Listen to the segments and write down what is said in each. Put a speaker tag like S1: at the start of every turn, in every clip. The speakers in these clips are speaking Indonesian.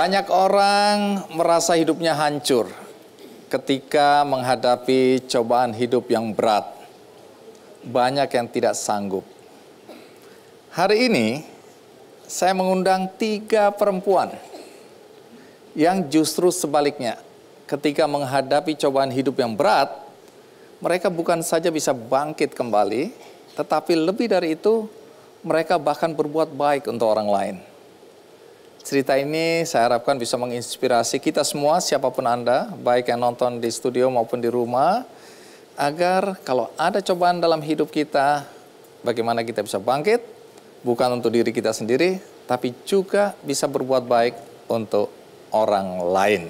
S1: Banyak orang merasa hidupnya hancur ketika menghadapi cobaan hidup yang berat. Banyak yang tidak sanggup. Hari ini saya mengundang 3 perempuan yang justru sebaliknya. Ketika menghadapi cobaan hidup yang berat, mereka bukan saja bisa bangkit kembali, tetapi lebih dari itu, mereka bahkan berbuat baik untuk orang lain. Cerita ini saya harapkan bisa menginspirasi kita semua, siapapun Anda, baik yang nonton di studio maupun di rumah, agar kalau ada cobaan dalam hidup kita, bagaimana kita bisa bangkit, bukan untuk diri kita sendiri, tapi juga bisa berbuat baik untuk orang lain.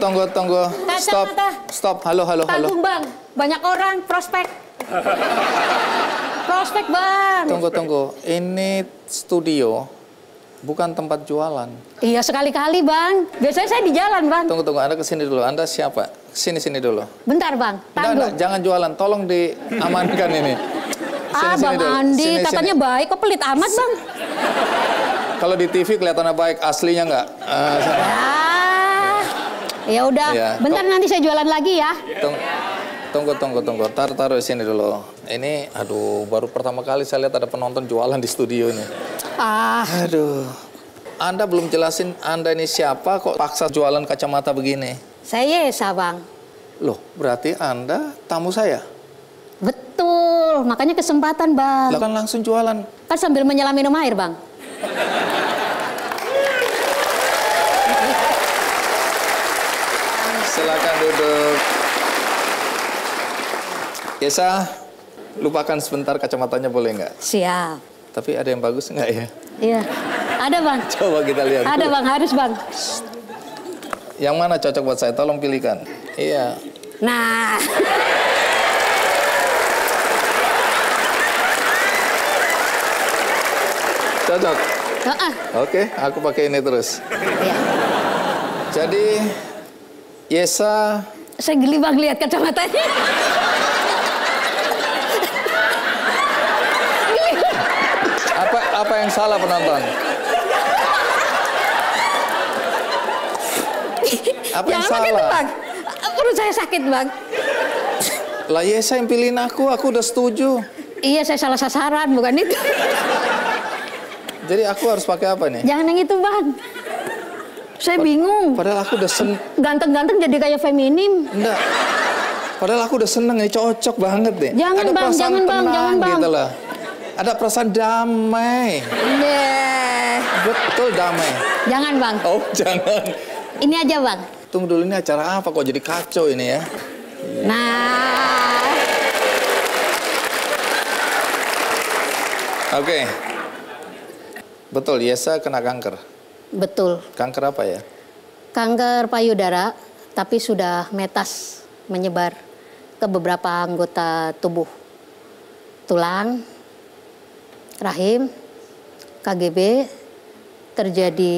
S1: Tunggu. Stop. Halo.
S2: Tanggung bang, banyak orang, prospek. Prospek bang.
S1: Tunggu. Ini studio, bukan tempat jualan.
S2: Iya sekali-kali bang, biasanya saya di jalan bang.
S1: Tunggu, Anda kesini dulu. Anda siapa? Sini dulu.
S2: Bentar bang, tanggung.
S1: Jangan jualan, tolong diamankan ini.
S2: Bang Andi, katanya baik, kok pelit amat bang?
S1: Kalau di TV kelihatannya baik, aslinya enggak.
S2: Ya udah, bentar nanti saya jualan lagi ya.
S1: Tunggu. Taruh di sini dulu. Ini, aduh, baru pertama kali saya lihat ada penonton jualan di studio ini. Aduh. Anda belum jelasin Anda ini siapa kok paksa jualan kacamata begini?
S2: Saya Yesa bang.
S1: Loh, berarti Anda tamu saya?
S2: Betul, makanya kesempatan bang.
S1: Lah kan langsung jualan.
S2: Kan sambil menyelam minum air bang.
S1: Silakan duduk. Yesa, lupakan sebentar kacamatanya boleh nggak?
S2: Siap.
S1: Tapi ada yang bagus nggak ya?
S2: Iya, ada bang.
S1: Coba kita lihat.
S2: Ada bang, harus bang.
S1: Yang mana cocok buat saya? Tolong pilihkan. Iya.
S2: Nah.
S1: Cocok? Oke, aku pakai ini terus.
S2: Iya.
S1: Jadi, Yesa...
S2: Saya geli bang lihat kacamatanya.
S1: Apa yang salah penonton? Apa yang salah?
S2: Jangan bang. Perut saya sakit bang.
S1: Lah Yesa yang pilihin aku udah setuju.
S2: Iya, saya salah sasaran, bukan itu.
S1: Jadi aku harus pakai apa nih?
S2: Jangan yang itu bang. Saya bingung.
S1: Padahal aku udah
S2: ganteng-ganteng jadi kayak feminim.
S1: Enggak. Padahal aku udah seneng nih, cocok banget deh.
S2: Jangan
S1: ada
S2: bang, jangan bang, jangan bang.
S1: Gitu lah. Ada perasaan damai. Betul damai.
S2: Jangan bang.
S1: Oh jangan.
S2: Ini aja bang.
S1: Tunggu dulu, ini acara apa kok jadi kacau ini ya?
S2: Nah.
S1: Oke. Betul, Yesa kena kanker.
S2: Betul.
S1: Kanker apa ya?
S2: Kanker payudara, tapi sudah metas menyebar ke beberapa anggota tubuh. Tulang, rahim, KGB, terjadi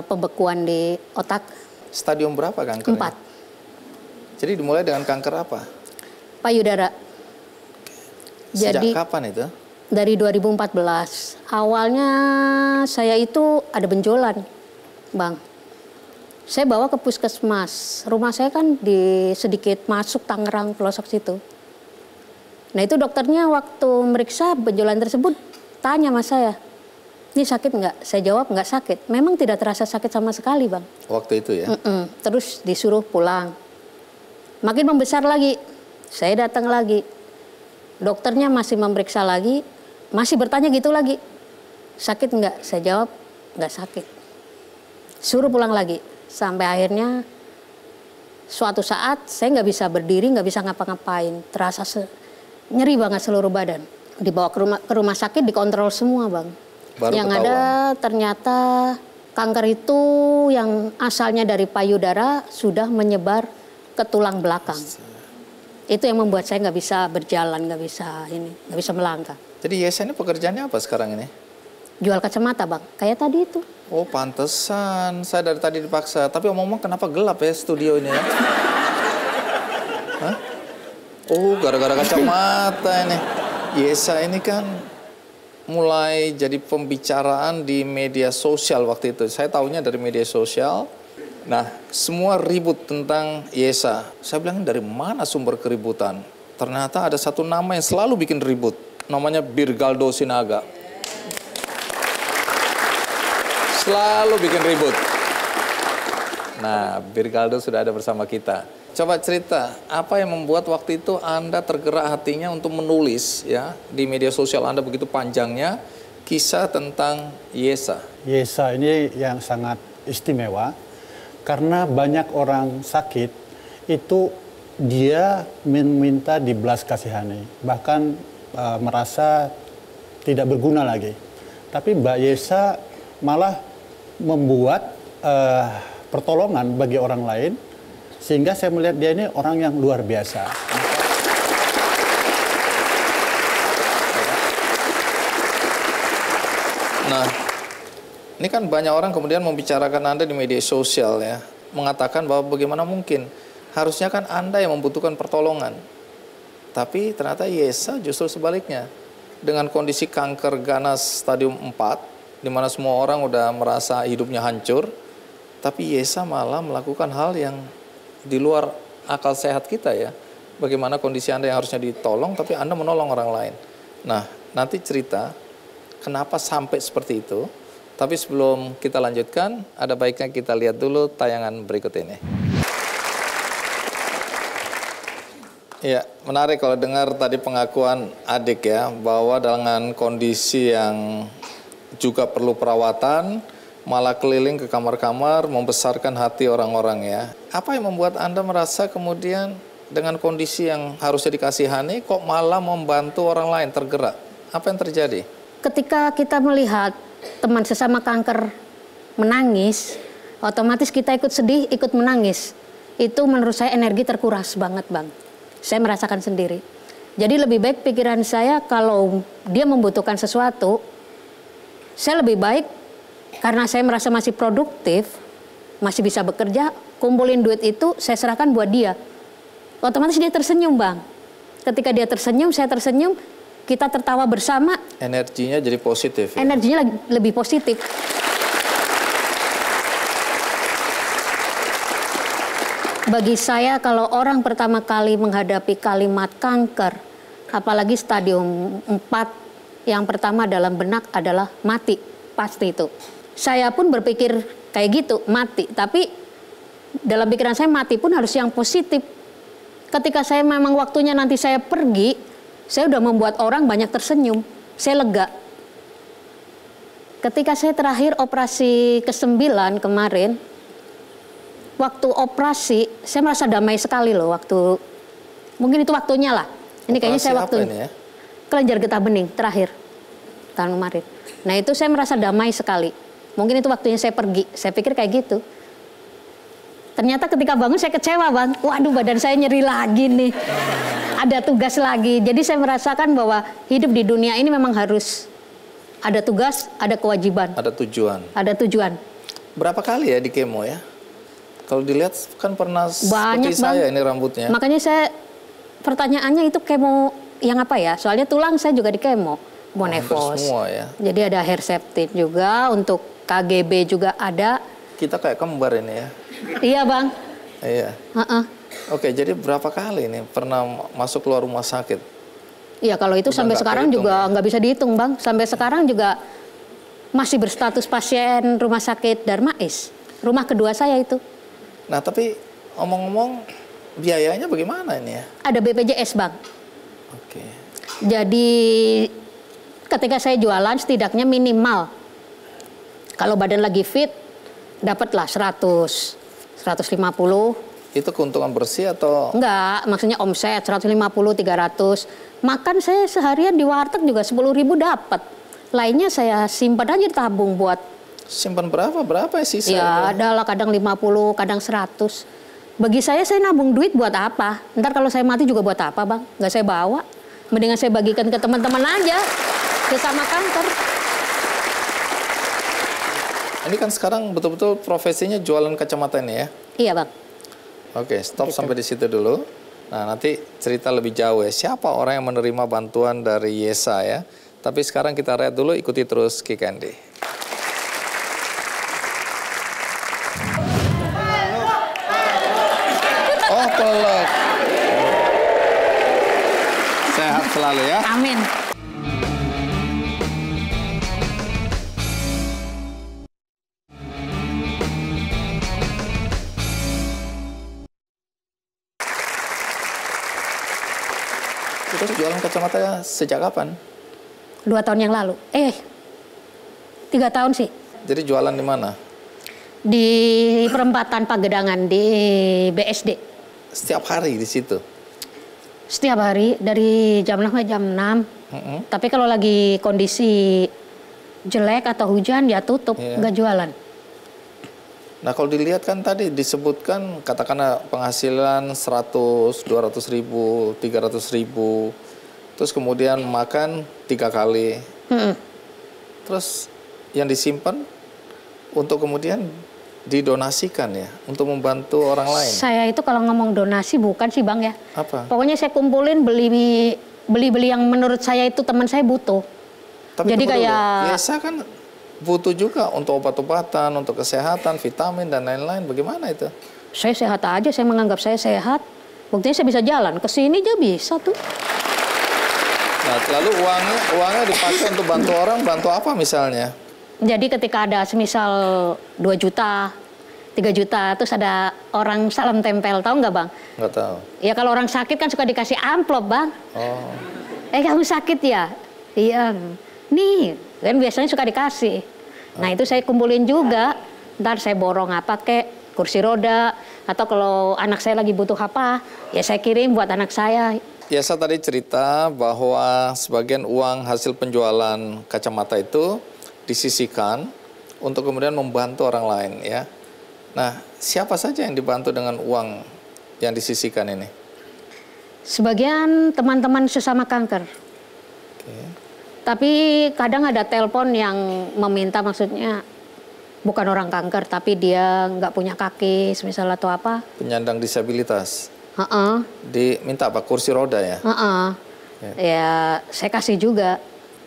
S2: pembekuan di otak.
S1: Stadium berapa kankernya?
S2: 4.
S1: Jadi dimulai dengan kanker apa?
S2: Payudara.
S1: Sejak
S2: Jadi,
S1: kapan itu?
S2: Dari 2014. Awalnya saya itu ada benjolan, bang. Saya bawa ke puskesmas. Rumah saya kan di sedikit masuk Tangerang, pelosok situ. Nah itu dokternya waktu meriksa benjolan tersebut tanya sama saya, ini sakit nggak? Saya jawab nggak sakit. Memang tidak terasa sakit sama sekali bang.
S1: Waktu itu ya?
S2: Terus disuruh pulang. Makin membesar lagi. Saya datang lagi. Dokternya masih memeriksa lagi. Masih bertanya gitu lagi. Sakit nggak? Saya jawab nggak sakit. Suruh pulang lagi. Sampai akhirnya suatu saat saya nggak bisa berdiri, nggak bisa ngapa-ngapain. Terasa nyeri banget seluruh badan. Dibawa ke rumah sakit, dikontrol semua bang.
S1: Baru
S2: yang
S1: ketahuan.
S2: ada ternyata kanker itu yang asalnya dari payudara sudah menyebar ke tulang belakang. Itu yang membuat saya nggak bisa berjalan, nggak bisa melangkah.
S1: Jadi Yesa ini pekerjaannya apa sekarang ini?
S2: Jual kacamata bang, kayak tadi itu.
S1: Oh, pantesan. Saya dari tadi dipaksa. Tapi omong-omong kenapa gelap ya studio ini ya? Hah? Oh, gara-gara kacamata ini. Yesa ini kan mulai jadi pembicaraan di media sosial waktu itu. Saya tahunya dari media sosial. Nah, semua ribut tentang Yesa. Saya bilang, dari mana sumber keributan? Ternyata ada satu nama yang selalu bikin ribut. Namanya Birgaldo Sinaga. Selalu bikin ribut. Nah, Birgaldo sudah ada bersama kita. Coba cerita, apa yang membuat waktu itu Anda tergerak hatinya untuk menulis ya di media sosial Anda begitu panjangnya kisah tentang Yesa?
S3: Yesa ini yang sangat istimewa karena banyak orang sakit itu dia meminta dibelas kasihani, bahkan merasa tidak berguna lagi. Tapi Mbak Yesa malah membuat pertolongan bagi orang lain, sehingga saya melihat dia ini orang yang luar biasa.
S1: Nah, ini kan banyak orang kemudian membicarakan Anda di media sosial ya, mengatakan bahwa bagaimana mungkin, harusnya kan Anda yang membutuhkan pertolongan. Tapi ternyata Yesa justru sebaliknya, dengan kondisi kanker ganas stadium 4, di mana semua orang udah merasa hidupnya hancur, tapi Yesa malah melakukan hal yang di luar akal sehat kita ya. Bagaimana kondisi Anda yang harusnya ditolong, tapi Anda menolong orang lain. Nah, nanti cerita kenapa sampai seperti itu. Tapi sebelum kita lanjutkan, ada baiknya kita lihat dulu tayangan berikut ini. Ya, menarik kalau dengar tadi pengakuan adik ya, bahwa dengan kondisi yang juga perlu perawatan, malah keliling ke kamar-kamar membesarkan hati orang-orang ya. Apa yang membuat Anda merasa kemudian dengan kondisi yang harusnya dikasihani kok malah membantu orang lain tergerak? Apa yang terjadi?
S2: Ketika kita melihat teman sesama kanker menangis, otomatis kita ikut sedih, ikut menangis. Itu menurut saya energi terkuras banget, Bang. Saya merasakan sendiri. Jadi lebih baik pikiran saya kalau dia membutuhkan sesuatu, saya lebih baik karena saya merasa masih produktif, masih bisa bekerja, kumpulin duit itu saya serahkan buat dia. Otomatis dia tersenyum, Bang. Ketika dia tersenyum, saya tersenyum, kita tertawa bersama.
S1: Energinya jadi positif. Ya?
S2: Energinya lebih positif. Bagi saya kalau orang pertama kali menghadapi kalimat kanker, apalagi stadium 4, yang pertama dalam benak adalah mati, pasti itu. Saya pun berpikir kayak gitu, mati. Tapi dalam pikiran saya mati pun harus yang positif. Ketika saya memang waktunya nanti saya pergi, saya udah membuat orang banyak tersenyum. Saya lega. Ketika saya terakhir operasi ke-9 kemarin, waktu operasi saya merasa damai sekali loh. Waktu mungkin itu waktunya lah. Ini kayaknya saya waktu
S1: ini ya?
S2: Kelenjar getah bening terakhir tahun kemarin. Nah itu saya merasa damai sekali. Mungkin itu waktunya saya pergi. Saya pikir kayak gitu. Ternyata ketika bangun saya kecewa, Bang. Waduh, badan saya nyeri lagi nih. Ada tugas lagi. Jadi saya merasakan bahwa hidup di dunia ini memang harus ada tugas, ada kewajiban.
S1: Ada tujuan.
S2: Ada tujuan.
S1: Berapa kali ya di kemo ya? Kalau dilihat kan pernah
S2: banyak,
S1: seperti saya ini rambutnya.
S2: Makanya saya pertanyaannya itu kemo yang apa ya? Soalnya tulang saya juga di kemo. Bonefos.
S1: Semua ya.
S2: Jadi ada Herceptin juga, untuk KGB juga ada.
S1: Kita kayak kembar ini ya.
S2: Iya, Bang.
S1: Iya. Oke, jadi berapa kali nih pernah masuk keluar rumah sakit?
S2: Iya, kalau itu
S1: Udah
S2: sampai sekarang juga
S1: ya?
S2: nggak bisa dihitung, Bang. Sampai sekarang juga masih berstatus pasien rumah sakit Darmais. Rumah kedua saya itu.
S1: Nah, tapi omong-omong biayanya bagaimana ini ya?
S2: Ada BPJS, Bang.
S1: Oke.
S2: Jadi ketika saya jualan setidaknya minimal kalau badan lagi fit dapatlah 100, 150.
S1: Itu keuntungan bersih atau?
S2: Enggak, maksudnya omset 150, 300. Makan saya seharian di warteg juga 10.000 dapat. Lainnya saya simpan aja tabung buat.
S1: Simpan berapa? Berapa ya sisa?
S2: Ya adalah kadang 50, kadang 100. Bagi saya nabung duit buat apa? Ntar kalau saya mati juga buat apa, Bang? Nggak saya bawa. Mendingan saya bagikan ke teman-teman aja. Sesama kanker.
S1: Ini kan sekarang betul-betul profesinya jualan kacamata ini ya?
S2: Iya Bang.
S1: Oke, stop
S2: Gitu.
S1: sampai di situ dulu. Nah, nanti cerita lebih jauh ya. Siapa orang yang menerima bantuan dari Yesa ya? Tapi sekarang kita lihat dulu, ikuti terus Ki Kandi. Oh, peluk. Sehat selalu ya.
S2: Amin.
S1: Terus jualan kacamata sejak kapan?
S2: 2 tahun yang lalu. 3 tahun sih.
S1: Jadi jualan di mana?
S2: Di perempatan Pagedangan di BSD.
S1: Setiap hari di situ.
S2: Setiap hari dari jam 6 sampai jam 6. Tapi kalau lagi kondisi jelek atau hujan ya tutup,
S1: Iya.
S2: nggak jualan.
S1: Nah, kalau dilihat kan tadi disebutkan katakanlah penghasilan 100, 200 ribu, 300 ribu. Terus kemudian makan 3 kali. Terus yang disimpan untuk kemudian didonasikan ya, untuk membantu orang lain.
S2: Saya itu kalau ngomong donasi bukan sih Bang ya.
S1: Apa?
S2: Pokoknya saya kumpulin beli yang menurut saya itu teman saya butuh.
S1: Tapi
S2: Jadi
S1: tunggu dulu.
S2: kayak
S1: Yesa kan butuh juga untuk obat-obatan, untuk kesehatan, vitamin dan lain-lain. Bagaimana itu?
S2: saya sehat aja, saya menganggap saya sehat. Buktinya saya bisa jalan ke sini aja bisa tuh.
S1: Nah, lalu uangnya dipakai untuk bantu orang, bantu apa misalnya?
S2: Jadi ketika ada semisal 2 juta, 3 juta, terus ada orang salam tempel, tahu nggak Bang?
S1: Nggak tahu.
S2: Ya kalau orang sakit kan suka dikasih amplop Bang.
S1: Oh,
S2: Kamu sakit ya? Iya. Nih, kan biasanya suka dikasih. Nah itu saya kumpulin juga. Ntar saya borong apa kek, kursi roda. Atau kalau anak saya lagi butuh apa, ya saya kirim buat anak saya.
S1: Yesa tadi cerita bahwa sebagian uang hasil penjualan kacamata itu disisihkan untuk kemudian membantu orang lain ya. Nah, siapa saja yang dibantu dengan uang yang disisihkan ini?
S2: Sebagian teman-teman sesama kanker.
S1: Oke.
S2: Tapi kadang ada telepon yang meminta, maksudnya bukan orang kanker, tapi dia nggak punya kaki, semisal atau apa.
S1: Penyandang disabilitas.
S2: Heeh,
S1: Diminta apa? Kursi roda ya?
S2: heeh. Ya saya kasih juga.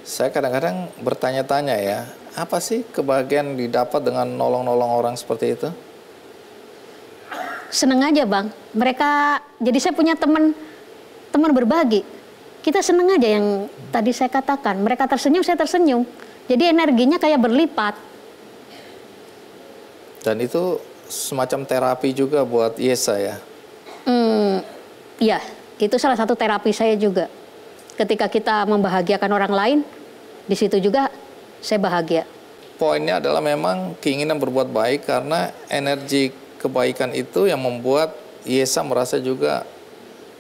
S1: Saya kadang-kadang bertanya-tanya ya, apa sih kebahagiaan didapat dengan nolong-nolong orang seperti itu?
S2: Seneng aja Bang. Mereka, jadi saya punya teman berbagi. Kita seneng aja yang tadi saya katakan. Mereka tersenyum, saya tersenyum. Jadi energinya kayak berlipat.
S1: Dan itu semacam terapi juga buat Yesa ya?
S2: Iya, itu salah satu terapi saya juga. Ketika kita membahagiakan orang lain, di situ juga saya bahagia.
S1: Poinnya adalah memang keinginan berbuat baik karena energi kebaikan itu yang membuat Yesa merasa juga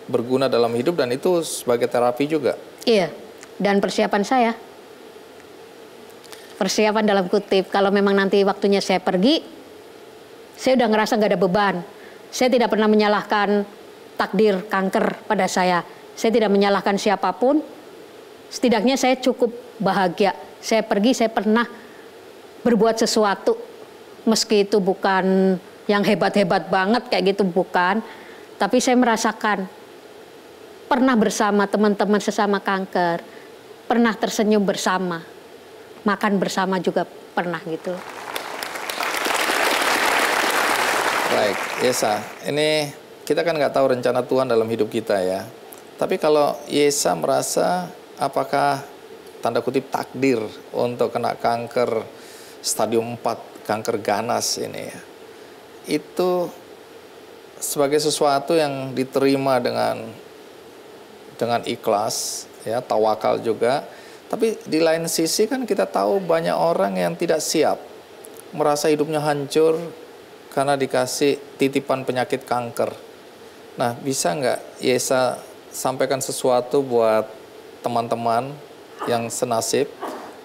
S1: berguna dalam hidup dan itu sebagai terapi juga.
S2: Iya, dan persiapan saya. Persiapan dalam kutip, kalau memang nanti waktunya saya pergi, saya udah ngerasa nggak ada beban. Saya tidak pernah menyalahkan takdir kanker pada saya. Saya tidak menyalahkan siapapun. Setidaknya saya cukup bahagia. Saya pergi, saya pernah berbuat sesuatu. Meski itu bukan yang hebat-hebat banget kayak gitu, bukan. Tapi saya merasakan pernah bersama teman-teman sesama kanker. Pernah tersenyum bersama. Makan bersama juga pernah gitu.
S1: Baik, Yesa, ini kita kan nggak tahu rencana Tuhan dalam hidup kita ya. Tapi kalau Yesa merasa apakah tanda kutip takdir untuk kena kanker stadium 4, kanker ganas ini ya, itu sebagai sesuatu yang diterima dengan ikhlas, ya, tawakal juga. Tapi di lain sisi kan kita tahu banyak orang yang tidak siap, merasa hidupnya hancur karena dikasih titipan penyakit kanker. Nah, bisa nggak Yesa sampaikan sesuatu buat teman-teman yang senasib,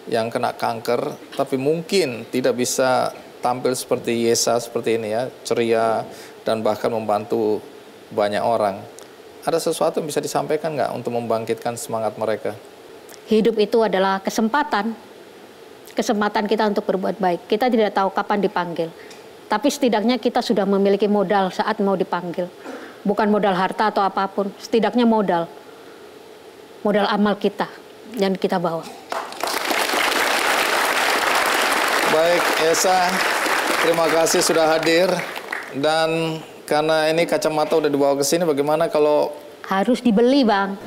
S1: yang kena kanker, tapi mungkin tidak bisa tampil seperti Yesa seperti ini ya, ceria dan bahkan membantu banyak orang. Ada sesuatu yang bisa disampaikan nggak untuk membangkitkan semangat mereka?
S2: Hidup itu adalah kesempatan. kesempatan kita untuk berbuat baik. Kita tidak tahu kapan dipanggil. Tapi setidaknya kita sudah memiliki modal saat mau dipanggil. Bukan modal harta atau apapun, setidaknya modal. Modal amal kita yang kita bawa.
S1: Baik, Esa, terima kasih sudah hadir. Dan karena ini kacamata udah dibawa ke sini, bagaimana kalau...
S2: Harus dibeli, Bang.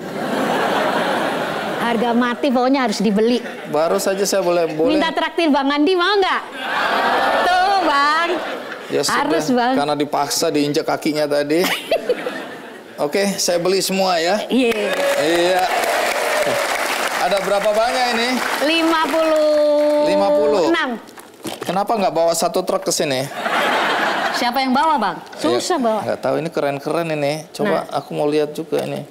S2: Harga mati pokoknya harus dibeli.
S1: Baru saja saya boleh...
S2: Minta traktir Bang Andi, mau nggak? Tuh, Bang.
S1: Ya
S2: harus,
S1: sudah,
S2: Bang.
S1: karena dipaksa diinjak kakinya tadi. Oke, saya beli semua ya. Iya. Ada berapa banyak ini?
S2: 56.
S1: Kenapa nggak bawa satu truk ke sini?
S2: Siapa yang bawa, Bang? Susah bawa.
S1: Nggak tahu, ini keren-keren ini. Coba aku mau lihat juga ini.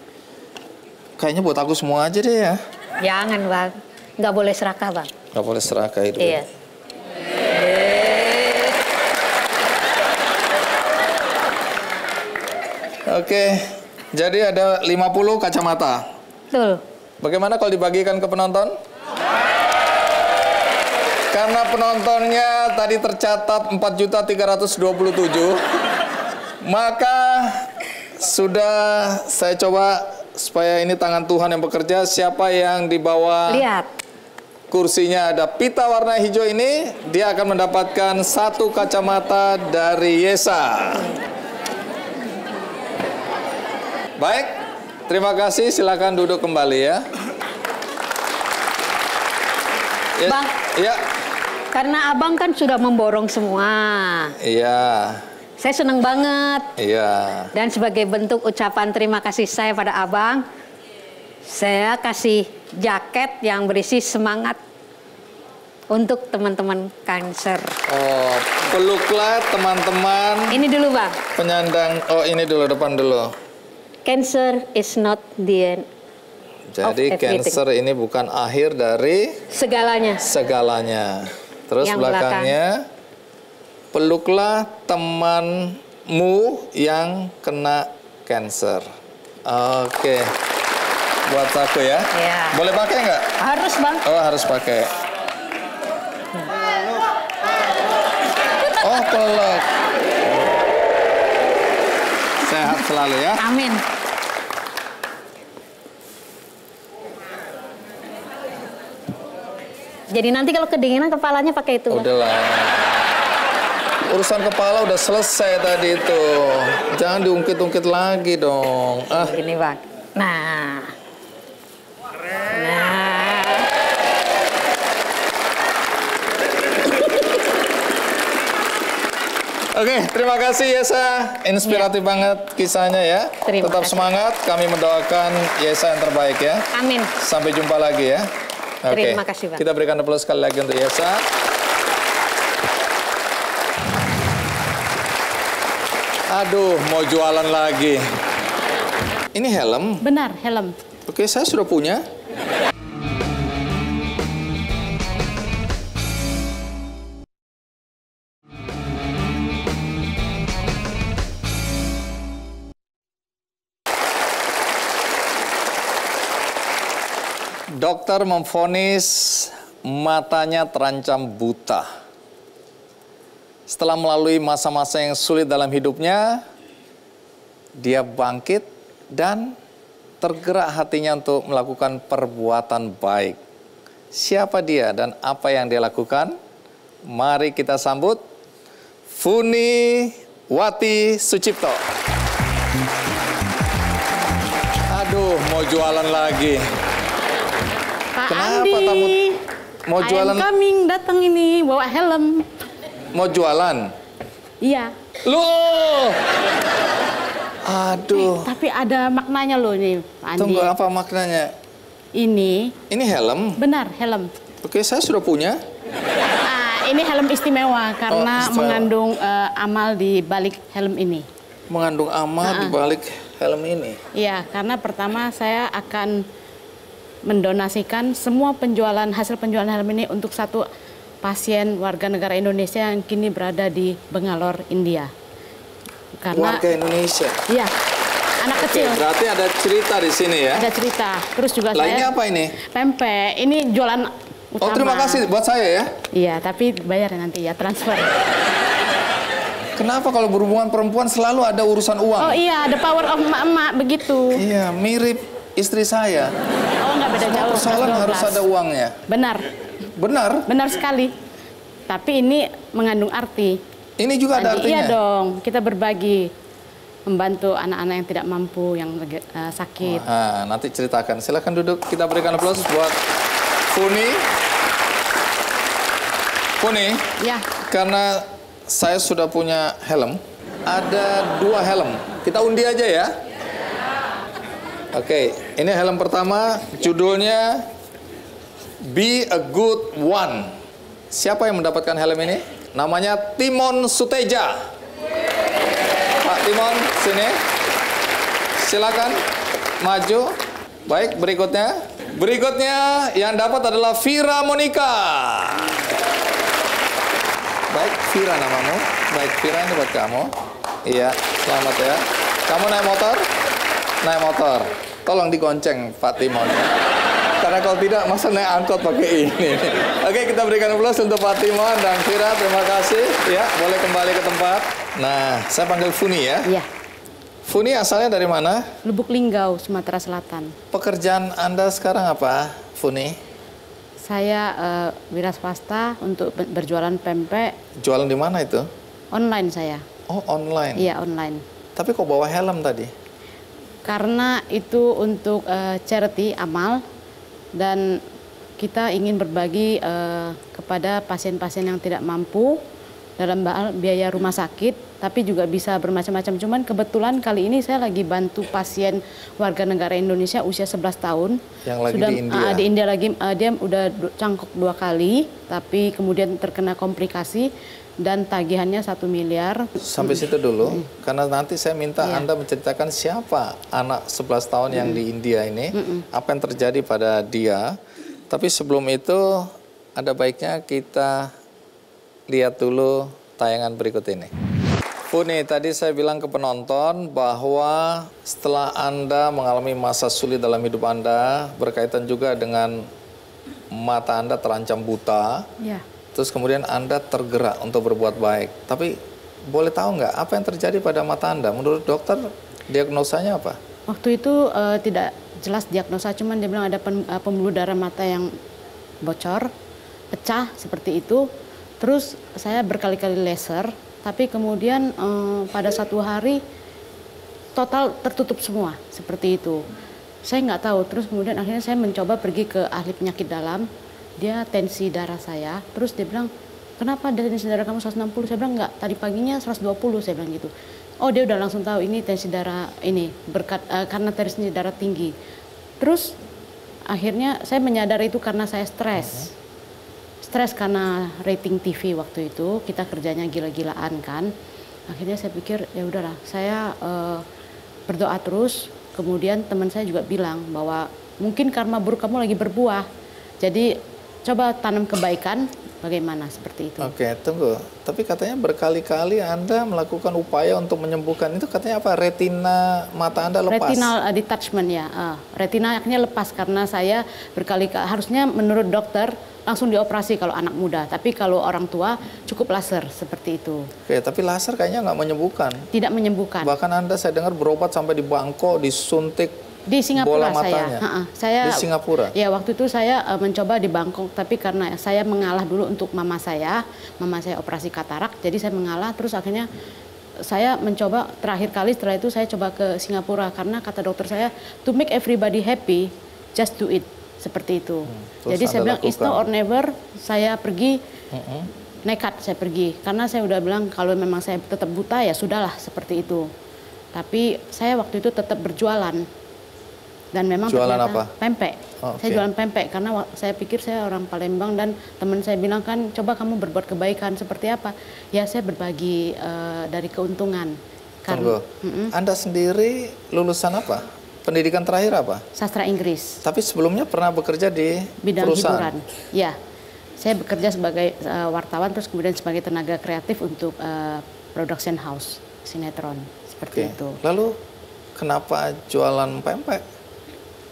S1: Kayaknya buat aku semua aja deh ya.
S2: Jangan, Bang. Nggak boleh serakah, Bang.
S1: Nggak boleh serakah itu.
S2: Iya.
S1: Oke, jadi ada 50 kacamata.
S2: Betul.
S1: Bagaimana kalau dibagikan ke penonton? Karena penontonnya tadi tercatat 4.327, maka sudah saya coba supaya ini tangan Tuhan yang bekerja. Siapa yang di bawah
S2: Lihat.
S1: kursinya ada pita warna hijau ini, dia akan mendapatkan 1 kacamata dari Yesa. Baik, terima kasih. Silakan duduk kembali ya.
S2: Bang.
S1: Ya.
S2: Karena abang kan sudah memborong semua.
S1: Iya.
S2: Saya senang banget.
S1: Iya.
S2: Dan sebagai bentuk ucapan terima kasih saya pada abang, saya kasih jaket yang berisi semangat untuk teman-teman kanker.
S1: Oh, peluklah teman-teman.
S2: Ini dulu, Bang.
S1: Penyandang. Oh, ini dulu, depan dulu.
S2: Cancer is not the end.
S1: Jadi cancer ini bukan akhir dari segalanya. Terus
S2: yang
S1: belakangnya, peluklah temanmu yang kena cancer. Oke, buat aku ya.
S2: Ya.
S1: Boleh pakai nggak?
S2: Harus, Bang.
S1: Oh, harus pakai. Oh, peluk. Sehat selalu ya.
S2: Amin. Jadi nanti kalau kedinginan kepalanya pakai itu.
S1: Udahlah. Urusan kepala udah selesai tadi itu. Jangan diungkit-ungkit lagi dong.
S2: Ini, Bang. Nah.
S1: Oke, terima kasih Yesa. Inspiratif banget kisahnya ya. Tetap semangat. Kami mendoakan Yesa yang terbaik ya.
S2: Amin.
S1: Sampai jumpa lagi ya.
S2: Terima kasih, Bang.
S1: Kita berikan aplaus sekali lagi untuk Yesa. Aduh, mau jualan lagi. Ini helm?
S4: Benar, helm.
S1: Oke, saya sudah punya. Dokter memvonis matanya terancam buta. Setelah melalui masa-masa yang sulit dalam hidupnya, dia bangkit dan tergerak hatinya untuk melakukan perbuatan baik. Siapa dia dan apa yang dia lakukan? Mari kita sambut Funiwati Sucipto. Aduh, mau jualan lagi.
S4: Pak
S1: Kenapa
S4: Andi,
S1: tamu mau jualan?
S4: Coming datang ini bawa helm.
S1: Mau jualan?
S4: Iya.
S1: Loh. Aduh.
S4: Tapi ada maknanya loh nih, Pak Andi.
S1: Tunggu, apa maknanya?
S4: Ini
S1: helm?
S4: benar helm.
S1: Oke, saya sudah punya.
S4: Ini helm istimewa karena
S1: istimewa.
S4: mengandung amal di balik helm ini.
S1: Mengandung amal di balik helm ini?
S4: Iya, karena pertama saya akan mendonasikan semua hasil penjualan helm ini untuk satu pasien warga negara Indonesia yang kini berada di Bangalore, India. Karena
S1: warga Indonesia?
S4: Iya, anak kecil.
S1: Berarti ada cerita di sini ya?
S4: Ada cerita. Terus juga
S1: Lainnya apa ini?
S4: Pempek. Ini jualan utama.
S1: Oh, terima kasih buat saya ya.
S4: Iya, tapi bayar nanti ya, transfer.
S1: Kenapa kalau berhubungan perempuan selalu ada urusan uang?
S4: Oh iya, the power of emak-emak begitu.
S1: Iya, mirip istri saya.
S4: Oh, nggak beda
S1: Semua
S4: jauh.
S1: persoalan
S4: 11-12.
S1: harus ada uangnya.
S4: Benar,
S1: Benar?
S4: benar sekali. Tapi ini mengandung arti.
S1: Ini juga ada
S4: Nanti,
S1: artinya.
S4: iya dong, kita berbagi, membantu anak-anak yang tidak mampu, yang sakit.
S1: Nah, nanti ceritakan. Silahkan duduk. Kita berikan aplaus buat Funi. Funi,
S4: Ya,
S1: karena saya sudah punya helm, ada 2 helm. Kita undi aja ya. Oke, ini helm pertama, judulnya Be a Good One. Siapa yang mendapatkan helm ini? Namanya Timon Suteja. Pak Timon, sini. Silakan maju. Baik, berikutnya. Berikutnya yang dapat adalah Vira Monica. Baik, Vira namamu. Baik, Vira, ini buat kamu. Iya, selamat ya. Kamu naik motor? Naik motor. Tolong digonceng Pak Timon ya. Karena kalau tidak, masa naik angkot pakai ini. Oke, kita berikan aplaus untuk Pak Timon dan Vira. Terima kasih. Ya, boleh kembali ke tempat. Nah, saya panggil Funi ya.
S4: iya.
S1: Funi asalnya dari mana?
S4: Lubuk Linggau, Sumatera Selatan.
S1: Pekerjaan Anda sekarang apa, Funi?
S4: Saya wira swasta untuk berjualan pempek
S1: Jualan di mana itu?
S4: online saya.
S1: Oh, online.
S4: Iya, online.
S1: Tapi kok bawa helm tadi?
S4: Karena itu untuk charity, amal, dan kita ingin berbagi kepada pasien-pasien yang tidak mampu dalam hal biaya rumah sakit, tapi juga bisa bermacam-macam. Cuman kebetulan kali ini saya lagi bantu pasien warga negara Indonesia usia 11 tahun.
S1: Yang lagi
S4: Sudah,
S1: di India?
S4: Di India lagi, dia udah cangkok 2 kali, tapi kemudian terkena komplikasi dan tagihannya 1 miliar.
S1: Sampai situ dulu, karena nanti saya minta
S4: Iya.
S1: Anda menceritakan siapa anak 11 tahun yang di India ini, apa yang terjadi pada dia. Tapi sebelum itu, ada baiknya kita lihat dulu tayangan berikut ini. Funi, tadi saya bilang ke penonton bahwa setelah Anda mengalami masa sulit dalam hidup Anda, berkaitan juga dengan mata Anda terancam buta,
S4: Ya.
S1: terus kemudian Anda tergerak untuk berbuat baik. Tapi boleh tahu nggak apa yang terjadi pada mata Anda? Menurut dokter, diagnosanya apa?
S4: Waktu itu tidak jelas diagnosa, cuman dia bilang ada pembuluh darah mata yang bocor, pecah seperti itu. Terus saya berkali-kali laser, tapi kemudian pada satu hari total tertutup semua seperti itu. Saya nggak tahu. Terus kemudian akhirnya saya mencoba pergi ke ahli penyakit dalam. Dia tensi darah saya. Terus dia bilang, kenapa tensi darah kamu 160? Saya bilang nggak. Tadi paginya 120. Saya bilang gitu. Oh, dia udah langsung tahu ini tensi darah ini karena tensi darah tinggi. Terus akhirnya saya menyadari itu karena saya stres. Stres karena rating TV waktu itu, kita kerjanya gila-gilaan kan. Akhirnya saya pikir ya udahlah, saya berdoa terus. Kemudian teman saya juga bilang bahwa mungkin karma buruk kamu lagi berbuah. Jadi coba tanam kebaikan, bagaimana seperti itu.
S1: Oke, tunggu. Tapi katanya berkali-kali Anda melakukan upaya untuk menyembuhkan. Itu katanya apa? Retina mata Anda lepas?
S4: Retinal detachment ya. Retinanya lepas karena saya berkali-kali, harusnya menurut dokter langsung dioperasi kalau anak muda. Tapi kalau orang tua cukup laser seperti itu.
S1: Oke, tapi laser kayaknya nggak menyembuhkan.
S4: Tidak menyembuhkan.
S1: Bahkan Anda saya dengar berobat sampai di Bangkok, disuntik
S4: Di Singapura
S1: bola matanya.
S4: saya.
S1: Di Singapura?
S4: Ya, waktu itu saya mencoba di Bangkok, tapi karena saya mengalah dulu untuk mama saya operasi katarak, jadi saya mengalah, terus akhirnya saya mencoba terakhir kali setelah itu saya coba ke Singapura, karena kata dokter saya, to make everybody happy, just do it, seperti itu.
S1: Terus
S4: Jadi saya
S1: Anda
S4: bilang, it's now or
S1: lakukan?
S4: never, saya pergi, nekat saya pergi, karena saya udah bilang kalau memang saya tetap buta ya sudahlah, seperti itu. Tapi saya waktu itu tetap berjualan. Dan memang
S1: Jualan
S4: ternyata
S1: apa?
S4: Pempek.
S1: Oh,
S4: Saya
S1: oke.
S4: jualan pempek karena saya pikir saya orang Palembang dan teman saya bilang kan coba kamu berbuat kebaikan seperti apa? Ya saya berbagi dari keuntungan.
S1: Tunggu. Anda sendiri lulusan apa? Pendidikan terakhir apa?
S4: Sastra Inggris,
S1: Tapi sebelumnya pernah bekerja di
S4: bidang
S1: perusahaan?
S4: hiburan. Ya, saya bekerja sebagai wartawan terus kemudian sebagai tenaga kreatif untuk production house sinetron seperti
S1: Oke.
S4: itu.
S1: Lalu kenapa jualan pempek?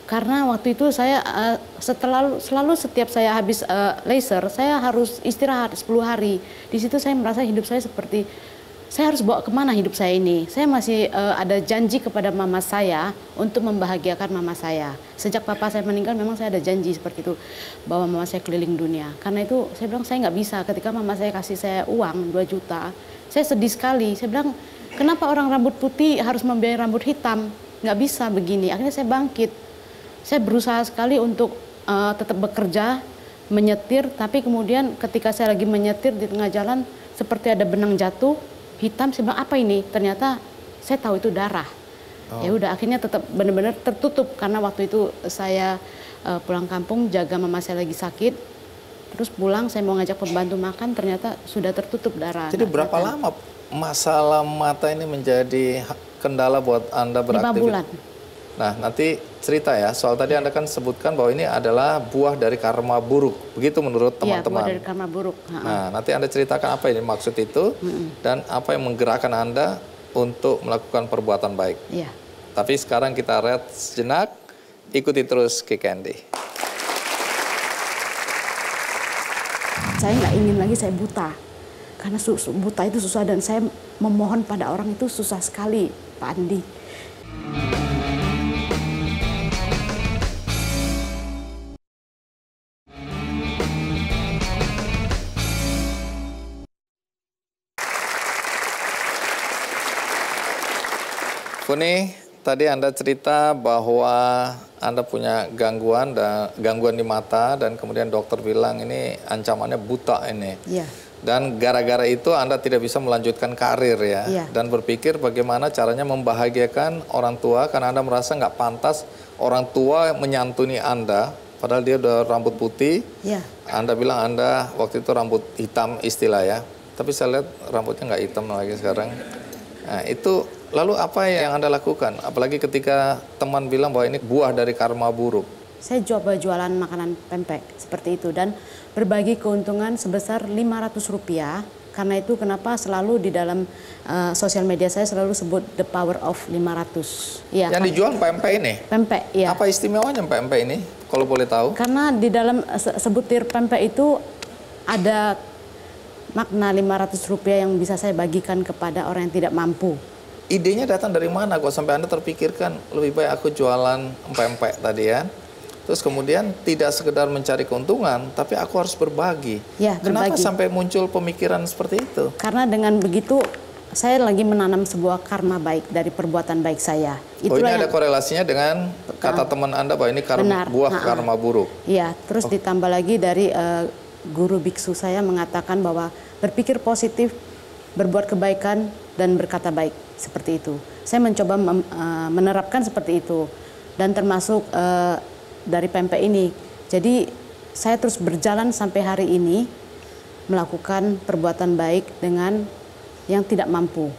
S4: Karena waktu itu saya selalu setiap saya habis laser, saya harus istirahat 10 hari. Di situ saya merasa hidup saya seperti, saya harus bawa kemana hidup saya ini. Saya masih ada janji kepada mama saya untuk membahagiakan mama saya. Sejak papa saya meninggal memang saya ada janji seperti itu, bahwa mama saya keliling dunia. Karena itu saya bilang saya nggak bisa, ketika mama saya kasih saya uang 2 juta, saya sedih sekali. Saya bilang, kenapa orang rambut putih harus membiayai rambut hitam? Nggak bisa begini. Akhirnya saya bangkit. Saya berusaha sekali untuk tetap bekerja, menyetir, tapi kemudian ketika saya lagi menyetir di tengah jalan, seperti ada benang jatuh, hitam, saya bilang apa ini? Ternyata saya tahu itu darah. Ya udah, akhirnya tetap benar-benar tertutup, karena waktu itu saya pulang kampung, jaga mama saya lagi sakit, terus pulang saya mau ngajak pembantu makan, ternyata sudah tertutup darah.
S1: Jadi berapa lama masalah mata ini menjadi kendala buat Anda beraktivitas?
S4: 5 bulan.
S1: Nah, nanti cerita ya, soal tadi Anda kan sebutkan bahwa ini adalah buah dari karma buruk, begitu menurut
S4: Iya, buah
S1: teman-teman.
S4: dari karma buruk.
S1: Nah, nanti Anda ceritakan apa ini maksud itu, dan apa yang menggerakkan Anda untuk melakukan perbuatan baik.
S4: Iya.
S1: Tapi sekarang kita rehat sejenak, ikuti terus Ki Candy.
S4: Saya nggak ingin lagi saya buta, karena buta itu susah, dan saya memohon pada orang itu susah sekali, Pak Andi.
S1: Funi, tadi Anda cerita bahwa Anda punya gangguan di mata, dan kemudian dokter bilang ini ancamannya buta ini.
S4: Iya.
S1: Dan gara-gara itu Anda tidak bisa melanjutkan karir ya.
S4: Iya.
S1: Dan berpikir bagaimana caranya membahagiakan orang tua, karena Anda merasa nggak pantas orang tua menyantuni Anda, padahal dia udah rambut putih.
S4: Iya.
S1: Anda bilang Anda waktu itu rambut hitam istilah ya. Tapi saya lihat rambutnya nggak hitam lagi sekarang. Nah, itu lalu apa yang Anda lakukan? Apalagi ketika teman bilang bahwa ini buah dari karma buruk.
S4: Saya coba jualan makanan pempek seperti itu, dan berbagi keuntungan sebesar Rp500. Karena itu kenapa selalu di dalam sosial media saya selalu sebut the power of 500. Ya,
S1: Yang dijual pempek ini?
S4: pempek, ya.
S1: Apa istimewanya pempek ini, kalau boleh tahu?
S4: Karena di dalam sebutir pempek itu ada makna Rp500 yang bisa saya bagikan kepada orang yang tidak mampu.
S1: Idenya datang dari mana kok sampai Anda terpikirkan lebih baik aku jualan pempek tadi ya? Terus kemudian tidak sekedar mencari keuntungan, tapi aku harus berbagi.
S4: Ya,
S1: Kenapa
S4: berbagi.
S1: sampai muncul pemikiran seperti itu?
S4: Karena dengan begitu saya lagi menanam sebuah karma baik dari perbuatan baik saya.
S1: Oh, ini ada korelasinya dengan kata teman Anda bahwa ini
S4: Benar.
S1: buah karma buruk.
S4: Iya, terus ditambah lagi dari guru biksu saya mengatakan bahwa berpikir positif, berbuat kebaikan, dan berkata baik, seperti itu. Saya mencoba menerapkan seperti itu, dan termasuk dari pempek ini. Jadi saya terus berjalan sampai hari ini melakukan perbuatan baik dengan yang tidak mampu,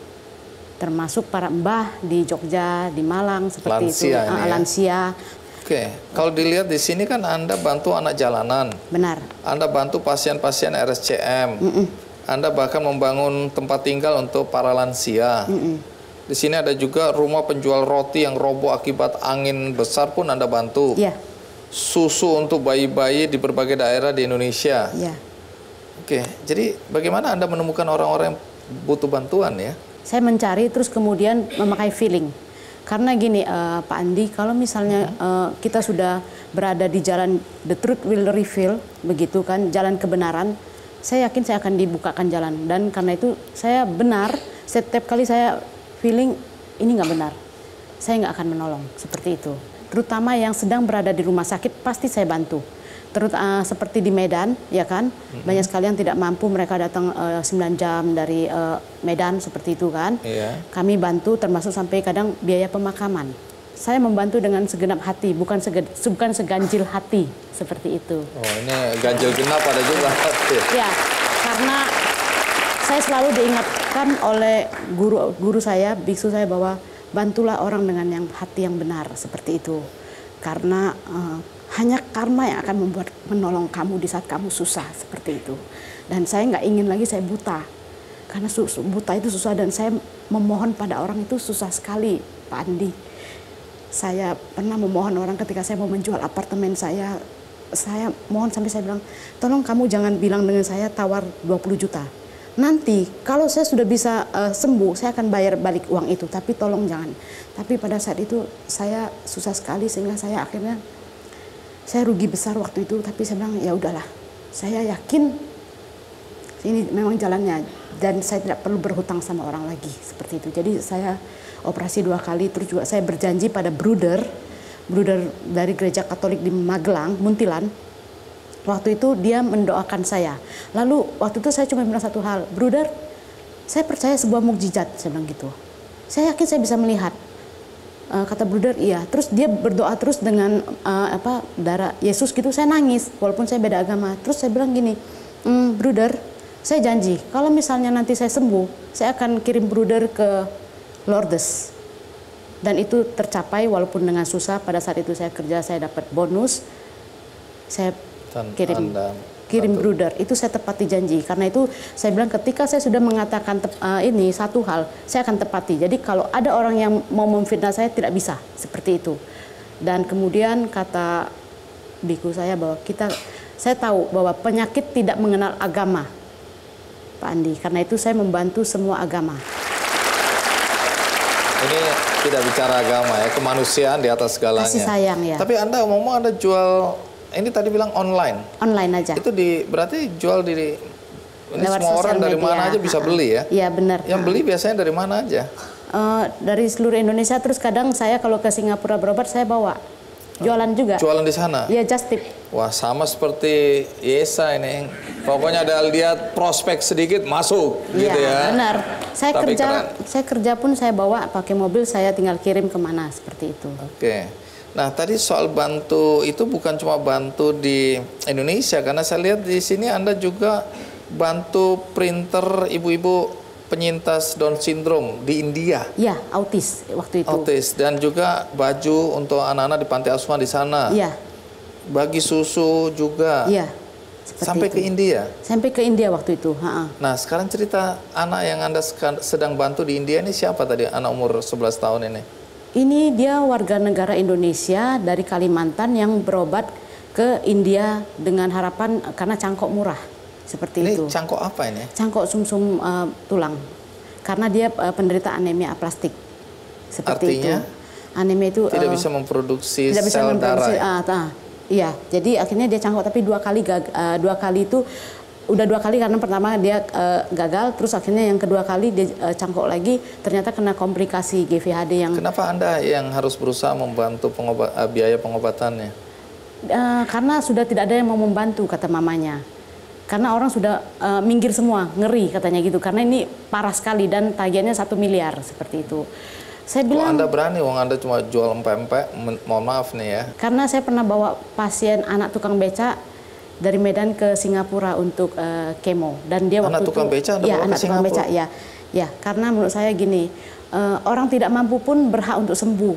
S4: termasuk para mbah di Jogja, di Malang, seperti
S1: Lansia
S4: itu.
S1: ini ya?
S4: Lansia.
S1: Oke, kalau dilihat di sini kan Anda bantu anak jalanan,
S4: Benar.
S1: Anda bantu pasien-pasien RSCM, Anda bahkan membangun tempat tinggal untuk para lansia. Di sini ada juga rumah penjual roti yang roboh akibat angin besar pun Anda bantu.
S4: Iya.
S1: Susu untuk bayi-bayi di berbagai daerah di Indonesia.
S4: Iya.
S1: Oke, jadi bagaimana Anda menemukan orang-orang yang butuh bantuan ya?
S4: Saya mencari, terus kemudian memakai feeling. Karena gini, Pak Andi, kalau misalnya kita sudah berada di jalan the truth will reveal, begitu kan, jalan kebenaran, saya yakin saya akan dibukakan jalan. Dan karena itu saya benar, setiap kali saya feeling ini nggak benar, saya nggak akan menolong, seperti itu. Terutama yang sedang berada di rumah sakit, pasti saya bantu. Seperti di Medan, ya kan, banyak sekali yang tidak mampu, mereka datang 9 jam dari Medan, seperti itu kan.
S1: Iya.
S4: Kami bantu, termasuk sampai kadang biaya pemakaman. Saya membantu dengan segenap hati, bukan seganjil hati, seperti itu.
S1: Oh, ini ganjil genap ada juga.
S4: Ya, karena saya selalu diingatkan oleh guru saya, biksu saya, bahwa bantulah orang dengan yang hati yang benar, seperti itu. Karena hanya karma yang akan membuat menolong kamu di saat kamu susah, seperti itu. Dan saya nggak ingin lagi saya buta, karena buta itu susah, dan saya memohon pada orang itu susah sekali, Pak Andi. saya pernah memohon orang ketika saya mau menjual apartemen saya mohon sampai saya bilang, tolong kamu jangan bilang dengan saya tawar 20 juta. Nanti kalau saya sudah bisa sembuh, saya akan bayar balik uang itu, tapi tolong jangan. Tapi pada saat itu saya susah sekali sehingga saya akhirnya saya rugi besar waktu itu, tapi saya bilang ya udahlah. Saya yakin ini memang jalannya dan saya tidak perlu berhutang sama orang lagi seperti itu. Jadi saya operasi 2 kali, terus juga saya berjanji pada bruder dari gereja Katolik di Magelang, Muntilan. Waktu itu dia mendoakan saya. Lalu waktu itu saya cuma bilang satu hal, bruder, saya percaya sebuah mukjizat, saya bilang gitu. Saya yakin saya bisa melihat. Kata bruder iya. Terus dia berdoa terus dengan darah Yesus gitu. Saya nangis walaupun saya beda agama. Terus saya bilang gini, bruder, saya janji kalau misalnya nanti saya sembuh, saya akan kirim bruder ke Lourdes. Dan itu tercapai walaupun dengan susah. Pada saat itu saya kerja, saya dapat bonus. Saya kirim bruder. Itu saya tepati janji. Karena itu saya bilang ketika saya sudah mengatakan ini satu hal, saya akan tepati. Jadi kalau ada orang yang mau memfitnah saya, tidak bisa seperti itu. Dan kemudian kata biku saya bahwa saya tahu bahwa penyakit tidak mengenal agama, Pak Andi. Karena itu saya membantu semua agama.
S1: Ini tidak bicara agama ya, kemanusiaan di atas segalanya.
S4: Kasih sayang ya.
S1: Tapi Anda ngomong Anda jual, ini tadi bilang online.
S4: Online aja.
S1: Itu berarti jual ini
S4: lewat
S1: semua orang dari
S4: media.
S1: mana aja bisa beli ya?
S4: Iya benar.
S1: Yang beli biasanya dari mana aja?
S4: Dari seluruh Indonesia, terus kadang saya kalau ke Singapura berobat saya bawa. Jualan juga.
S1: Jualan di sana?
S4: Iya, just tip.
S1: Wah, sama seperti Yesa ini. Pokoknya ada lihat prospek sedikit masuk gitu ya.
S4: Benar.
S1: Tapi
S4: Saya kerja pun saya bawa pakai mobil, saya tinggal kirim kemana seperti itu.
S1: Oke. Nah, tadi soal bantu itu bukan cuma bantu di Indonesia, karena saya lihat di sini Anda juga bantu printer ibu-ibu penyintas Down syndrome di India.
S4: Iya, autis waktu itu.
S1: Autis, dan juga baju untuk anak-anak di panti asuhan di sana.
S4: Iya.
S1: Bagi susu juga.
S4: Iya.
S1: Sampai ke India.
S4: Sampai ke India waktu itu.
S1: Nah, sekarang cerita anak yang Anda sedang bantu di India ini siapa tadi? Anak umur 11 tahun ini.
S4: Ini dia warga negara Indonesia dari Kalimantan yang berobat ke India dengan harapan karena cangkok murah. Seperti itu.
S1: Ini cangkok apa ini?
S4: Cangkok sumsum tulang. Karena dia penderita anemia aplastik. Seperti
S1: artinya,
S4: itu. Anemia itu
S1: tidak bisa memproduksi sel darah.
S4: Iya, jadi akhirnya dia cangkok, tapi dua kali itu udah 2 kali karena pertama dia gagal, terus akhirnya yang kedua kali dia cangkok lagi, ternyata kena komplikasi GVHD yang.
S1: Kenapa Anda yang harus berusaha membantu biaya pengobatannya?
S4: Karena sudah tidak ada yang mau membantu, kata mamanya. Karena orang sudah minggir semua, ngeri katanya gitu. Karena ini parah sekali dan tagihannya 1 miliar seperti itu. Saya bilang,
S1: Anda berani, wong Anda cuma jual empek-empek, mohon maaf nih ya.
S4: Karena saya pernah bawa pasien anak tukang beca dari Medan ke Singapura untuk kemo. Dan dia
S1: anak
S4: waktu
S1: tukang
S4: itu,
S1: beca Anda
S4: ya,
S1: bawa
S4: anak
S1: ke
S4: tukang
S1: Singapura?
S4: beca, ya. Karena menurut saya gini, orang tidak mampu pun berhak untuk sembuh.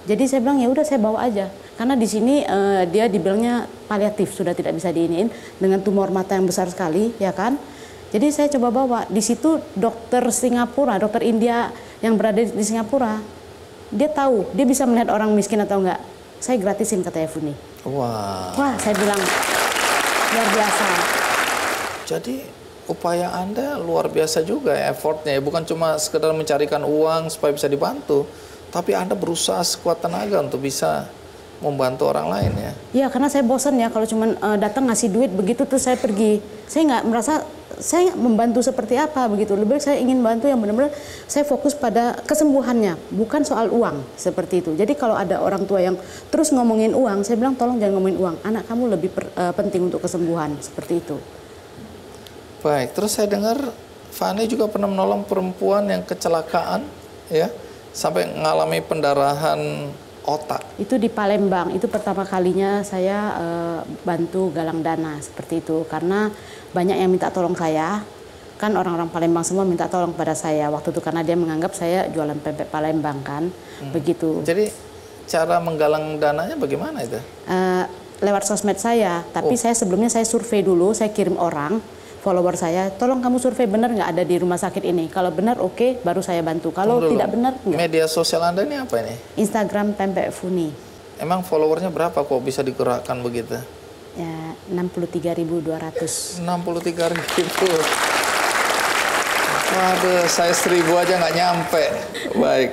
S4: Jadi saya bilang ya udah saya bawa aja. Karena di sini dia dibilangnya paliatif, sudah tidak bisa diiniin dengan tumor mata yang besar sekali, ya kan? Jadi saya coba bawa. Di situ dokter Singapura, dokter India yang berada di Singapura, dia tahu, dia bisa melihat orang miskin atau enggak. Saya gratisin, kata Evuni. Wah, saya bilang luar biasa.
S1: Jadi upaya Anda luar biasa juga ya, effortnya. Bukan cuma sekedar mencarikan uang supaya bisa dibantu, tapi Anda berusaha sekuat tenaga untuk bisa membantu orang lain ya.
S4: Iya, karena saya bosan ya kalau cuma datang ngasih duit begitu terus saya pergi. Saya nggak merasa saya membantu seperti apa begitu. Lebih baik saya ingin bantu yang benar-benar saya fokus pada kesembuhannya, bukan soal uang seperti itu. Jadi kalau ada orang tua yang terus ngomongin uang, saya bilang tolong jangan ngomongin uang. Anak kamu lebih penting untuk kesembuhan seperti itu.
S1: Baik, terus saya dengar Fani juga pernah menolong perempuan yang kecelakaan ya, sampai mengalami pendarahan otak.
S4: Itu di Palembang, itu pertama kalinya saya bantu galang dana seperti itu. Karena banyak yang minta tolong saya, kan orang-orang Palembang semua minta tolong pada saya waktu itu karena dia menganggap saya jualan pempek Palembang kan, begitu.
S1: Jadi cara menggalang dananya bagaimana itu?
S4: Lewat sosmed saya, tapi saya sebelumnya saya survei dulu, saya kirim orang, follower saya, tolong kamu survei benar nggak ada di rumah sakit ini. Kalau benar oke, baru saya bantu. Kalau tidak benar enggak.
S1: Media sosial Anda ini apa ini?
S4: Instagram Pempek Funi.
S1: Emang followernya berapa kok bisa digerakkan begitu?
S4: Ya 63.200.
S1: 63.000. Waduh, saya 1.000 aja nggak nyampe. Baik.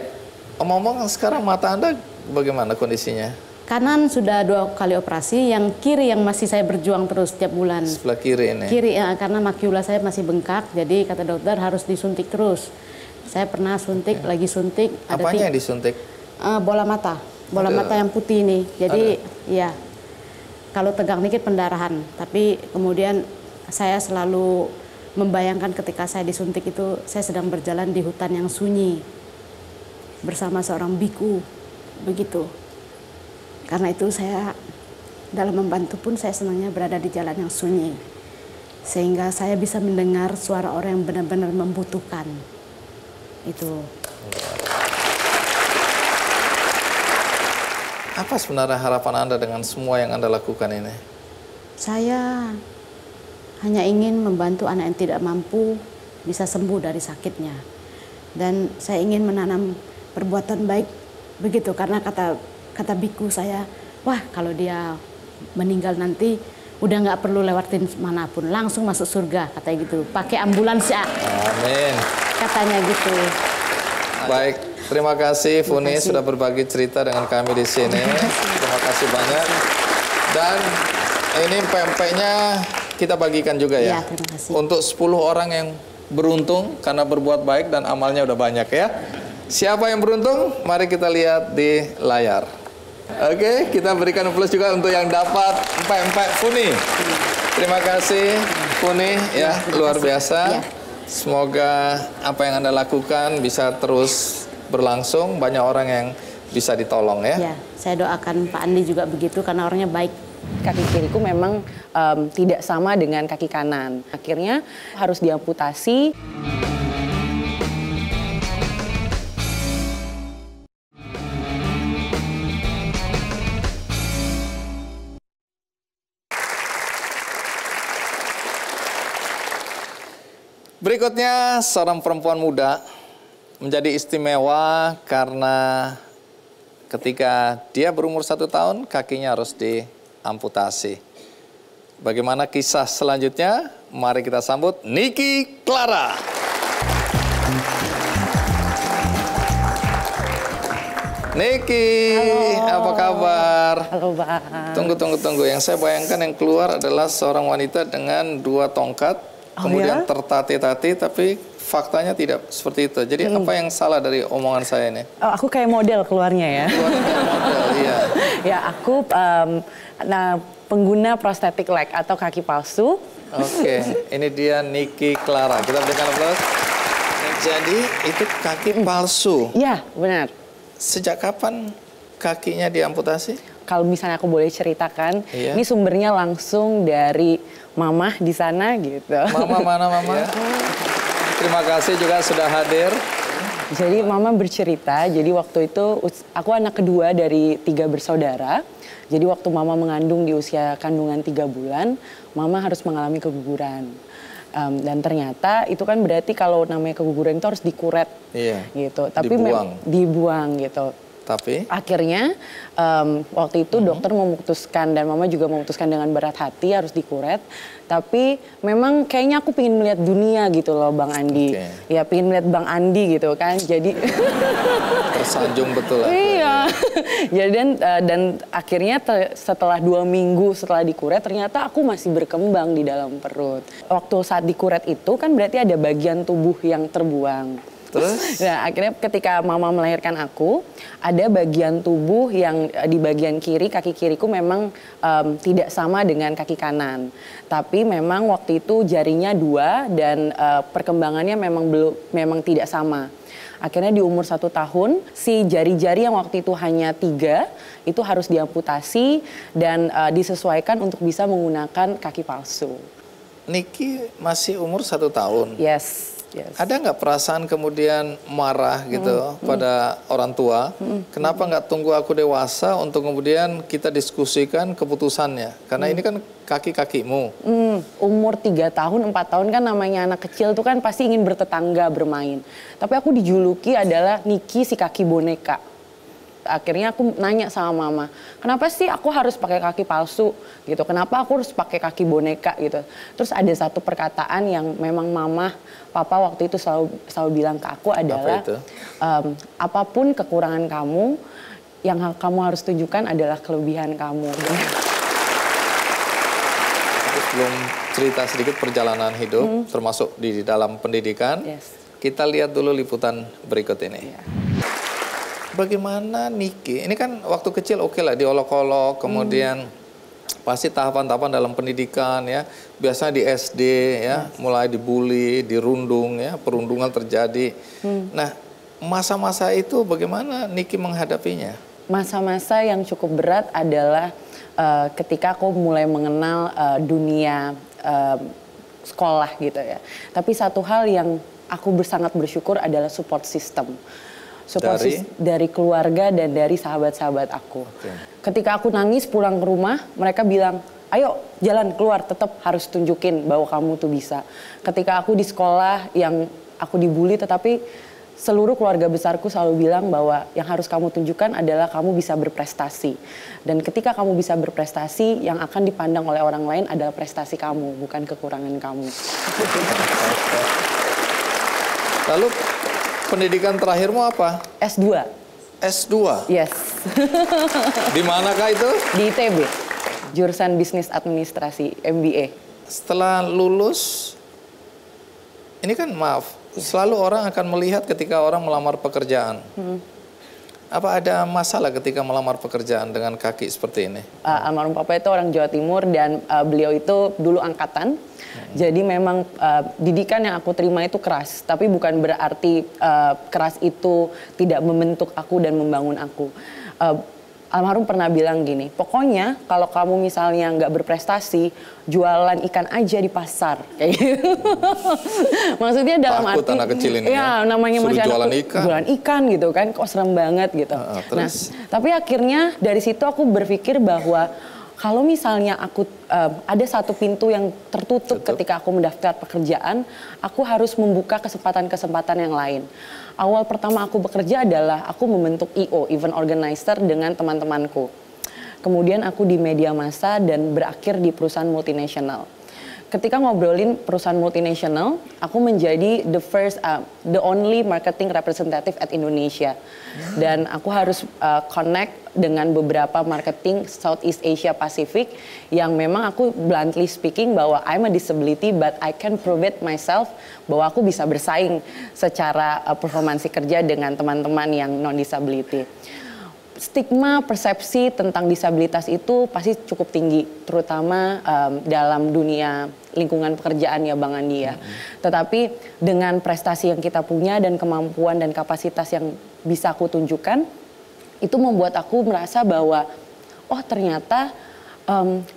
S1: Omong-omong sekarang mata Anda bagaimana kondisinya?
S4: Kanan sudah 2 kali operasi, yang kiri yang masih saya berjuang terus setiap bulan.
S1: Sebelah kiri ini?
S4: Kiri ya, karena makula saya masih bengkak, jadi kata dokter harus disuntik terus. Saya pernah suntik, lagi suntik.
S1: Apanya yang disuntik?
S4: Bola mata yang putih ini. Jadi ya, kalau tegang dikit pendarahan. Tapi kemudian saya selalu membayangkan ketika saya disuntik itu, saya sedang berjalan di hutan yang sunyi bersama seorang biku, begitu. Karena itu saya dalam membantu pun saya senangnya berada di jalan yang sunyi. Sehingga saya bisa mendengar suara orang yang benar-benar membutuhkan. Itu.
S1: Apa sebenarnya harapan Anda dengan semua yang Anda lakukan ini?
S4: Saya hanya ingin membantu anak yang tidak mampu bisa sembuh dari sakitnya. Dan saya ingin menanam perbuatan baik begitu, karena kata biku saya, wah kalau dia meninggal nanti udah nggak perlu lewatin manapun, langsung masuk surga, katanya gitu, pakai ambulans ya.
S1: Amin.
S4: Katanya gitu.
S1: Baik, terima kasih Funi sudah berbagi cerita dengan kami di sini. Terima kasih banyak. Dan ini pempeknya kita bagikan juga ya.
S4: Ya, terima kasih.
S1: Untuk 10 orang yang beruntung karena berbuat baik dan amalnya udah banyak ya. Siapa yang beruntung? Mari kita lihat di layar. Oke, kita berikan plus juga untuk yang dapat pempek Funi. Terima kasih Funi ya, luar biasa. Semoga apa yang Anda lakukan bisa terus berlangsung, banyak orang yang bisa ditolong ya.
S4: Ya, saya doakan Pak Andi juga begitu karena orangnya baik.
S5: Kaki kiriku memang tidak sama dengan kaki kanan. Akhirnya harus diamputasi.
S1: Berikutnya, seorang perempuan muda menjadi istimewa karena ketika dia berumur 1 tahun, kakinya harus diamputasi. Bagaimana kisah selanjutnya? Mari kita sambut Niki Clara. Niki, apa kabar?
S5: Halo, Bang.
S1: Tunggu. Yang saya bayangkan yang keluar adalah seorang wanita dengan 2 tongkat. Kemudian tertatih-tatih, tapi faktanya tidak seperti itu. Jadi apa yang salah dari omongan saya ini?
S5: Oh, aku kayak model keluarnya ya.
S1: Model, iya.
S5: Ya, aku pengguna prosthetic leg atau kaki palsu.
S1: Oke, ini dia Niki Clara. Kita berikan aplaus. Jadi itu kaki palsu.
S5: Iya, benar.
S1: Sejak kapan kakinya diamputasi?
S5: Kalau misalnya aku boleh ceritakan, ini sumbernya langsung dari Mama di sana gitu.
S1: Mama mana Mama? Terima kasih juga sudah hadir.
S5: Jadi Mama bercerita, jadi waktu itu aku anak kedua dari 3 bersaudara. Jadi waktu Mama mengandung di usia kandungan 3 bulan, Mama harus mengalami keguguran. Dan ternyata itu kan berarti kalau namanya keguguran itu harus dikuret, gitu. Tapi dibuang gitu.
S1: Tapi
S5: akhirnya waktu itu dokter memutuskan dan Mama juga memutuskan dengan berat hati harus dikuret. Tapi memang kayaknya aku pengen melihat dunia gitu loh Bang Andi. Ya pengen melihat Bang Andi gitu kan. Jadi
S1: tersanjung betul.
S5: Iya. Jadi dan akhirnya setelah 2 minggu setelah dikuret ternyata aku masih berkembang di dalam perut. Waktu saat dikuret itu kan berarti ada bagian tubuh yang terbuang.
S1: Terus?
S5: Nah, akhirnya ketika Mama melahirkan aku, ada bagian tubuh yang di bagian kiri, kaki kiriku memang tidak sama dengan kaki kanan. Tapi memang waktu itu jarinya 2 dan perkembangannya memang tidak sama. Akhirnya di umur 1 tahun, si jari-jari yang waktu itu hanya 3, itu harus diamputasi dan disesuaikan untuk bisa menggunakan kaki palsu.
S1: Niki masih umur 1 tahun?
S5: Yes. Yes.
S1: Ada nggak perasaan kemudian marah gitu pada orang tua? Kenapa nggak tunggu aku dewasa untuk kemudian kita diskusikan keputusannya? Karena ini kan kaki-kakimu.
S5: Umur 3 tahun, 4 tahun kan namanya anak kecil tuh kan pasti ingin bertetangga, bermain. Tapi aku dijuluki adalah Niki si kaki boneka. Akhirnya aku nanya sama mama, kenapa sih aku harus pakai kaki palsu gitu? Kenapa aku harus pakai kaki boneka gitu? Terus ada satu perkataan yang memang mama, papa waktu itu selalu bilang ke aku adalah, apapun kekurangan kamu, yang kamu harus tunjukkan adalah kelebihan kamu.
S1: Sebelum cerita sedikit perjalanan hidup, termasuk di dalam pendidikan, kita lihat dulu liputan berikut ini. Bagaimana Niki, ini kan waktu kecil oke lah diolok-olok, kemudian pasti tahapan-tahapan dalam pendidikan ya, biasanya di SD ya, mulai dibully, dirundung ya, perundungan terjadi. Nah, masa-masa itu bagaimana Niki menghadapinya?
S5: Masa-masa yang cukup berat adalah ketika aku mulai mengenal dunia sekolah gitu ya. Tapi satu hal yang aku sangat bersyukur adalah support system. Dari keluarga dan dari sahabat-sahabat aku. Ketika aku nangis pulang ke rumah, mereka bilang, ayo jalan keluar, tetap harus tunjukin bahwa kamu tuh bisa. Ketika aku di sekolah yang aku dibully, tetapi seluruh keluarga besarku selalu bilang bahwa yang harus kamu tunjukkan adalah kamu bisa berprestasi. Dan ketika kamu bisa berprestasi, yang akan dipandang oleh orang lain adalah prestasi kamu, bukan kekurangan kamu.
S1: Lalu pendidikan terakhirmu apa?
S5: S2.
S1: S2?
S5: Yes.
S1: Di manakah itu?
S5: Di ITB. Jurusan Bisnis Administrasi, MBA.
S1: Setelah lulus, ini kan maaf, selalu orang akan melihat ketika orang melamar pekerjaan. Apa ada masalah ketika melamar pekerjaan dengan kaki seperti ini?
S5: Almarhum papa itu orang Jawa Timur dan beliau itu dulu angkatan. Jadi memang didikan yang aku terima itu keras, tapi bukan berarti keras itu tidak membentuk aku dan membangun aku. Almarhum pernah bilang gini, pokoknya kalau kamu misalnya nggak berprestasi, jualan ikan aja di pasar, kayak gitu. Maksudnya dalam
S1: takut
S5: arti,
S1: anak kecil ini
S5: ya namanya masih
S1: jualan
S5: anak
S1: ikan.
S5: Jualan ikan gitu kan, kok serem banget gitu. Nah, tapi akhirnya dari situ aku berpikir bahwa kalau misalnya aku ada satu pintu yang tertutup ketika aku mendaftar pekerjaan, aku harus membuka kesempatan-kesempatan yang lain. Awal pertama aku bekerja adalah aku membentuk IO, event organizer dengan teman-temanku. Kemudian aku di media massa dan berakhir di perusahaan multinasional. Ketika ngobrolin perusahaan multinasional, aku menjadi the only marketing representative at Indonesia. Dan aku harus connect dengan beberapa marketing Southeast Asia Pacific yang memang aku bluntly speaking bahwa I'm a disability but I can prove it myself bahwa aku bisa bersaing secara performansi kerja dengan teman-teman yang non-disability. Stigma persepsi tentang disabilitas itu pasti cukup tinggi, terutama dalam dunia lingkungan pekerjaan ya Bang Andi ya. Tetapi dengan prestasi yang kita punya dan kemampuan dan kapasitas yang bisa aku tunjukkan, itu membuat aku merasa bahwa oh ternyata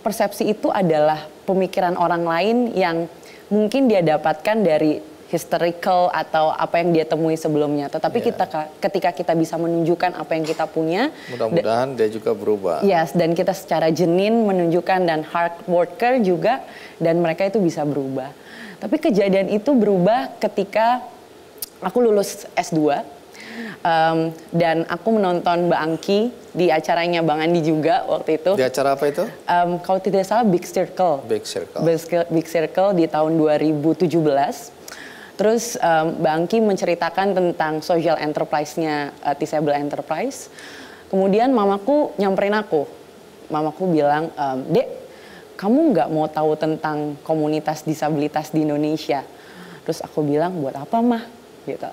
S5: persepsi itu adalah pemikiran orang lain yang mungkin dia dapatkan dari historical atau apa yang dia temui sebelumnya. Tetapi ketika kita bisa menunjukkan apa yang kita punya,
S1: mudah-mudahan dia juga berubah.
S5: Yes, dan kita secara jenin menunjukkan dan hard worker juga, dan mereka itu bisa berubah. Tapi kejadian itu berubah ketika aku lulus S2 dan aku menonton Mbak Angki di acaranya Bang Andi juga waktu itu.
S1: Di acara apa itu?
S5: Kalau tidak salah Big Circle.
S1: Big Circle.
S5: Big Circle di tahun 2017. Terus Mbak Angki menceritakan tentang social enterprise-nya Disable Enterprise. Kemudian mamaku nyamperin aku. Mamaku bilang, Dek, kamu nggak mau tahu tentang komunitas disabilitas di Indonesia? Terus aku bilang, buat apa mah? Gitu.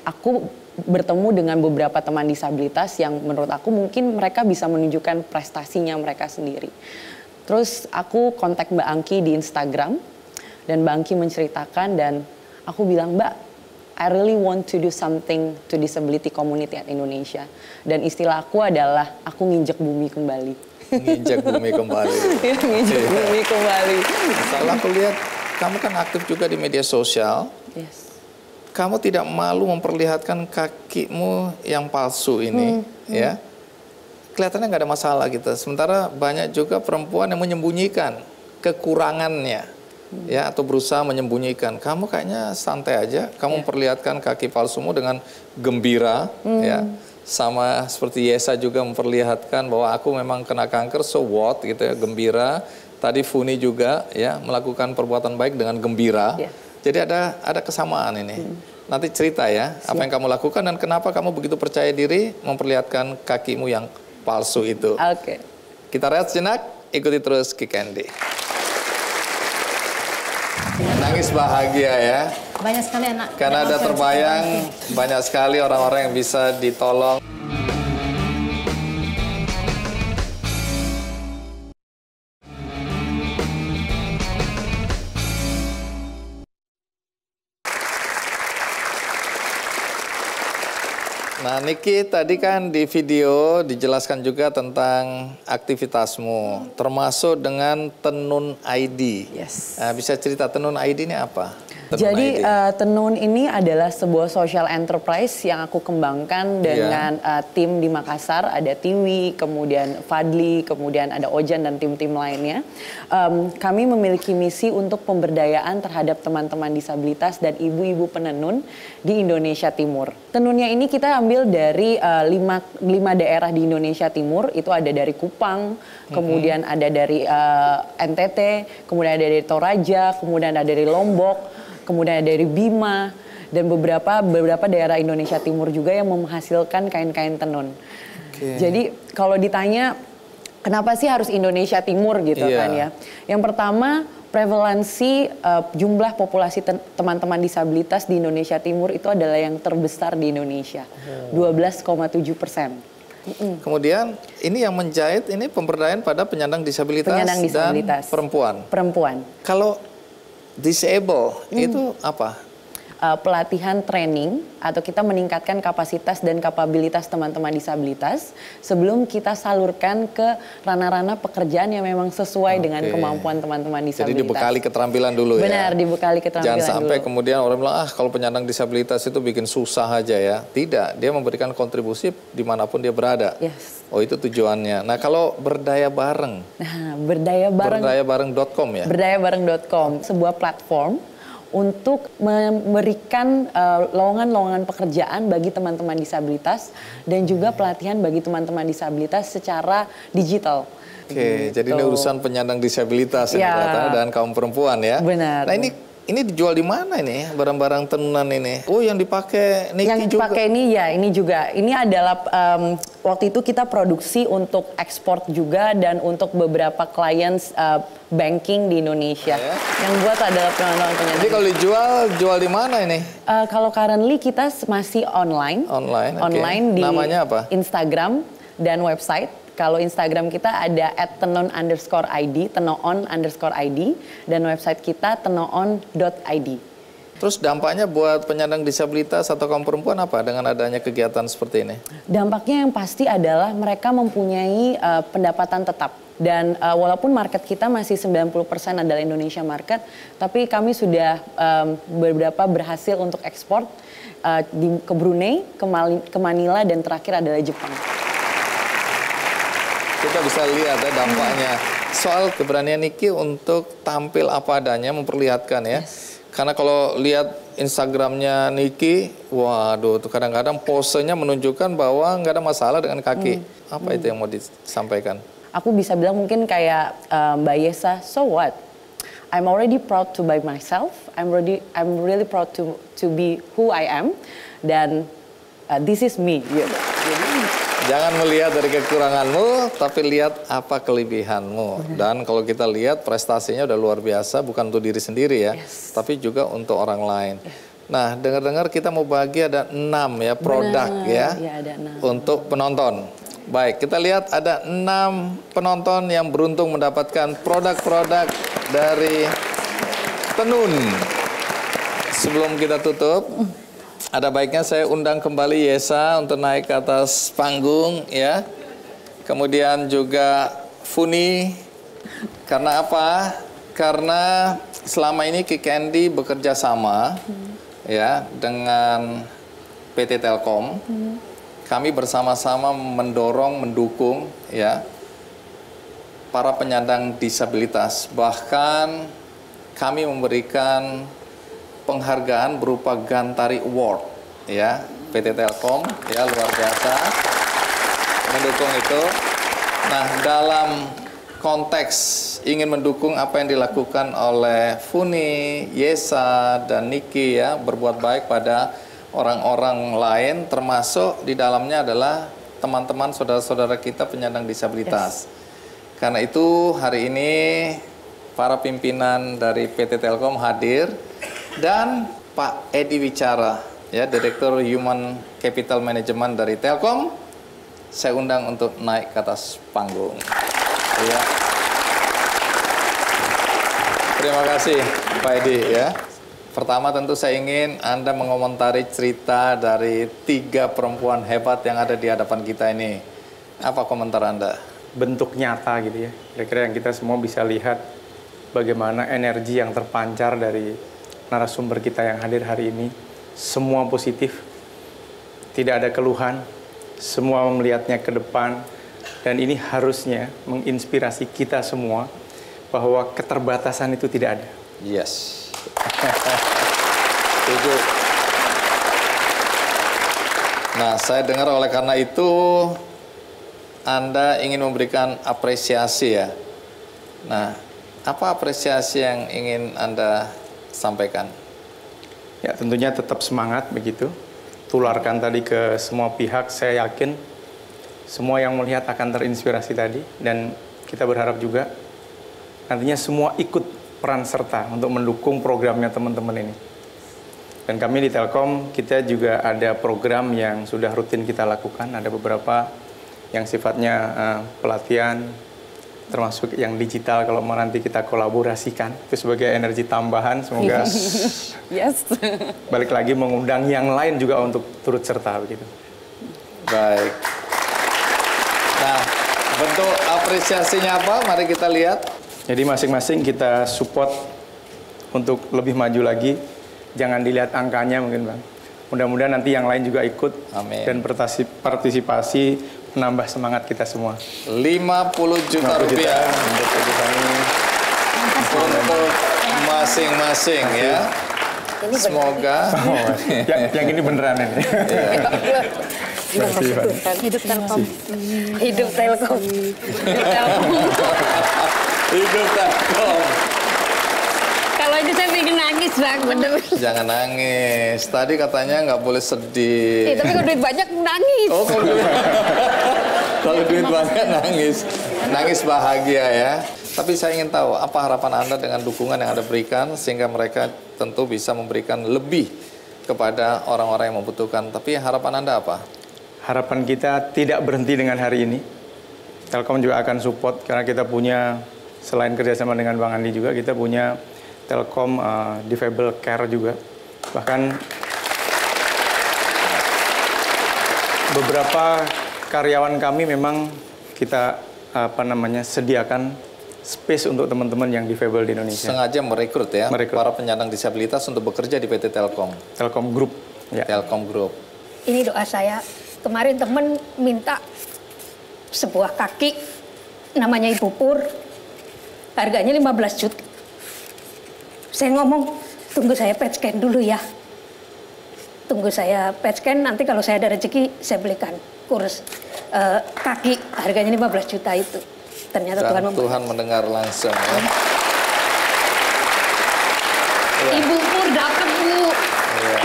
S5: Aku bertemu dengan beberapa teman disabilitas yang menurut aku mungkin mereka bisa menunjukkan prestasinya mereka sendiri. Terus aku kontak Mbak Angki di Instagram. Dan Mbak Angki menceritakan dan aku bilang, Mbak, I really want to do something to disability community at Indonesia. Dan istilah aku adalah aku nginjek bumi kembali.
S1: Nginjek bumi kembali.
S5: Nginjek bumi kembali.
S1: Salah aku lihat kamu kan aktif juga di media sosial.
S5: Yes.
S1: Kamu tidak malu memperlihatkan kakimu yang palsu ini, ya? Kelihatannya nggak ada masalah gitu. Sementara banyak juga perempuan yang menyembunyikan kekurangannya, ya, atau berusaha menyembunyikan. Kamu kayaknya santai aja. Kamu memperlihatkan kaki palsumu dengan gembira, ya. Sama seperti Yesa juga memperlihatkan bahwa aku memang kena kanker, so what, gitu ya, gembira. Tadi Funi juga ya melakukan perbuatan baik dengan gembira. Jadi ada kesamaan ini. Nanti cerita ya, apa yang kamu lakukan dan kenapa kamu begitu percaya diri memperlihatkan kakimu yang palsu itu.
S5: Oke.
S1: Kita rehat sejenak, ikuti terus Ki Candy. Nangis bahagia ya.
S2: Banyak sekali anak.
S1: Karena ada terbayang banyak sekali orang-orang yang bisa ditolong. Nah, Niki, tadi kan di video dijelaskan juga tentang aktivitasmu, termasuk dengan Tenun ID.
S5: Yes.
S1: Nah, bisa cerita Tenun ID ini apa?
S5: Jadi Tenun ini adalah sebuah social enterprise yang aku kembangkan dengan tim di Makassar, ada Tiwi, kemudian Fadli, kemudian ada Ojan dan tim-tim lainnya. Kami memiliki misi untuk pemberdayaan terhadap teman-teman disabilitas dan ibu-ibu penenun di Indonesia Timur. Tenunnya ini kita ambil dari 5 daerah di Indonesia Timur, itu ada dari Kupang, kemudian ada dari NTT, kemudian ada dari Toraja, kemudian ada dari Lombok, kemudian ada dari Bima, dan beberapa daerah Indonesia Timur juga yang menghasilkan kain-kain tenun. Jadi kalau ditanya kenapa sih harus Indonesia Timur gitu kan ya. Yang pertama, prevalensi jumlah populasi teman-teman disabilitas di Indonesia Timur itu adalah yang terbesar di Indonesia, 12,7%.
S1: Kemudian ini yang menjahit ini pemberdayaan pada penyandang disabilitas, dan perempuan. Kalau disable itu apa?
S5: Pelatihan training atau kita meningkatkan kapasitas dan kapabilitas teman-teman disabilitas sebelum kita salurkan ke ranah-ranah pekerjaan yang memang sesuai dengan kemampuan teman-teman disabilitas.
S1: Jadi dibekali keterampilan dulu.
S5: Benar, dibekali keterampilan.
S1: Jangan sampai kemudian orang bilang, kalau penyandang disabilitas itu bikin susah aja ya. Tidak, dia memberikan kontribusi dimanapun dia berada.
S5: Yes.
S1: Oh, itu tujuannya. Nah, kalau berdaya bareng.
S5: Nah, berdayabareng.com
S1: ya?
S5: Berdayabareng.com, sebuah platform untuk memberikan lowongan-lowongan pekerjaan bagi teman-teman disabilitas dan juga pelatihan bagi teman-teman disabilitas secara digital.
S1: Oke, jadi ini urusan penyandang disabilitas dan kaum perempuan ya.
S5: Benar.
S1: Nah, ini dijual di mana ini barang-barang tenunan ini? Oh, yang dipakai Niki juga.
S5: Yang dipakai ini ya, ini juga. Ini adalah waktu itu kita produksi untuk ekspor juga dan untuk beberapa clients banking di Indonesia. Yang buat adalah penonton.
S1: Jadi kalau jual di mana ini?
S5: Kalau currently kita masih online. Online di
S1: namanya apa?
S5: Instagram dan website. Kalau Instagram kita ada @tenon_id, tenoon_id, dan website kita tenoon.id.
S1: Terus dampaknya buat penyandang disabilitas atau kaum perempuan apa dengan adanya kegiatan seperti ini?
S5: Dampaknya yang pasti adalah mereka mempunyai pendapatan tetap. Dan walaupun market kita masih 90% adalah Indonesia market, tapi kami sudah beberapa berhasil untuk ekspor ke Brunei, ke Manila, dan terakhir adalah Jepang.
S1: Kita bisa lihat ya dampaknya. Soal keberanian Niki untuk tampil apa adanya, memperlihatkan ya. Karena kalau lihat Instagramnya Niki, waduh, tuh kadang-kadang posenya menunjukkan bahwa nggak ada masalah dengan kaki. Apa itu yang mau disampaikan?
S5: Aku bisa bilang mungkin kayak Mbak Yesa, so what? I'm already proud to by myself. I'm really proud to be who I am. Dan this is me. Gitu.
S1: Jangan melihat dari kekuranganmu, tapi lihat apa kelebihanmu. Dan kalau kita lihat prestasinya udah luar biasa, bukan untuk diri sendiri ya, tapi juga untuk orang lain. Nah, dengar-dengar kita mau bagi ada 6 ya produk ya
S5: ada 6.
S1: untuk penonton. Baik, kita lihat ada 6 penonton yang beruntung mendapatkan produk-produk dari Tenun. Sebelum kita tutup, ada baiknya saya undang kembali Yesa untuk naik ke atas panggung ya. Kemudian juga Funi. Karena apa? karena selama ini Kikendi bekerja sama ya dengan PT Telkom. Kami bersama-sama mendorong, mendukung ya para penyandang disabilitas. Bahkan kami memberikan penghargaan berupa Gantari Award ya, PT Telkom ya, luar biasa mendukung itu. Nah, dalam konteks ingin mendukung apa yang dilakukan oleh Funi, Yesa, dan Niki ya, berbuat baik pada orang-orang lain, termasuk di dalamnya adalah teman-teman saudara-saudara kita penyandang disabilitas. Karena itu hari ini para pimpinan dari PT Telkom hadir dan Pak Edi Wicara ya, Direktur Human Capital Management dari Telkom, saya undang untuk naik ke atas panggung. Ya. Terima kasih Pak Edi ya. Pertama tentu saya ingin Anda mengomentari cerita dari 3 perempuan hebat yang ada di hadapan kita ini. Apa komentar Anda?
S6: Bentuk nyata gitu ya. Kira-kira yang kita semua bisa lihat bagaimana energi yang terpancar dari narasumber kita yang hadir hari ini. Semua positif, tidak ada keluhan, semua melihatnya ke depan. Dan ini harusnya menginspirasi kita semua bahwa keterbatasan itu tidak ada.
S1: Yes. Setuju. Nah, saya dengar oleh karena itu Anda ingin memberikan apresiasi ya. Nah, apa apresiasi yang ingin Anda sampaikan?
S6: Ya, tentunya tetap semangat begitu. Tularkan tadi ke semua pihak, saya yakin semua yang melihat akan terinspirasi tadi. Dan kita berharap juga nantinya semua ikut peran serta untuk mendukung programnya teman-teman ini. Dan kami di Telkom, kita juga ada program yang sudah rutin kita lakukan. Ada beberapa yang sifatnya pelatihan, termasuk yang digital kalau mau nanti kita kolaborasikan. Itu sebagai energi tambahan, semoga
S5: Yes.
S6: balik lagi mengundang yang lain juga untuk turut serta begitu.
S1: Baik. Nah, bentuk apresiasinya apa? Mari kita lihat.
S6: Jadi masing-masing kita support untuk lebih maju lagi. Jangan dilihat angkanya mungkin Bang. Mudah-mudahan nanti yang lain juga ikut.
S1: Amin.
S6: Dan partisipasi menambah semangat kita semua.
S1: 50 juta rupiah
S6: untuk kami.
S1: untuk masing-masing ya. Semoga
S6: yang ini beneran ini.
S2: Hidup Telkom. Hidup Telkom.
S1: Hidup Telkom.
S2: Kalau ini saya bikin nangis Bang, bener.
S1: Jangan nangis. Tadi katanya nggak boleh sedih.
S2: Tapi kalau duit banyak nangis.
S1: Oh, kalau duit banyak nangis. Nangis bahagia ya. Tapi saya ingin tahu apa harapan Anda dengan dukungan yang Anda berikan sehingga mereka tentu bisa memberikan lebih kepada orang-orang yang membutuhkan. Tapi harapan Anda apa?
S6: Harapan kita tidak berhenti dengan hari ini. Telkom juga akan support karena kita punya, selain kerjasama dengan Bang Andi juga, kita punya Telkom Difabel Care juga. Bahkan beberapa karyawan kami memang kita sediakan space untuk teman-teman yang difabel di Indonesia.
S1: Sengaja merekrut ya para penyandang disabilitas untuk bekerja di PT Telkom.
S6: Telkom Group. Ya.
S1: Telkom Group.
S2: Ini doa saya. Kemarin temen minta sebuah kaki namanya Ibu Pur. Harganya 15 juta. Saya ngomong, tunggu saya PET scan dulu ya. Tunggu saya PET scan, nanti kalau saya ada rezeki, saya belikan kurs kaki. Harganya 15 juta itu. Ternyata
S1: Dan Tuhan mendengar langsung ya.
S2: Ibu Pur dapat Bu.
S1: Ya.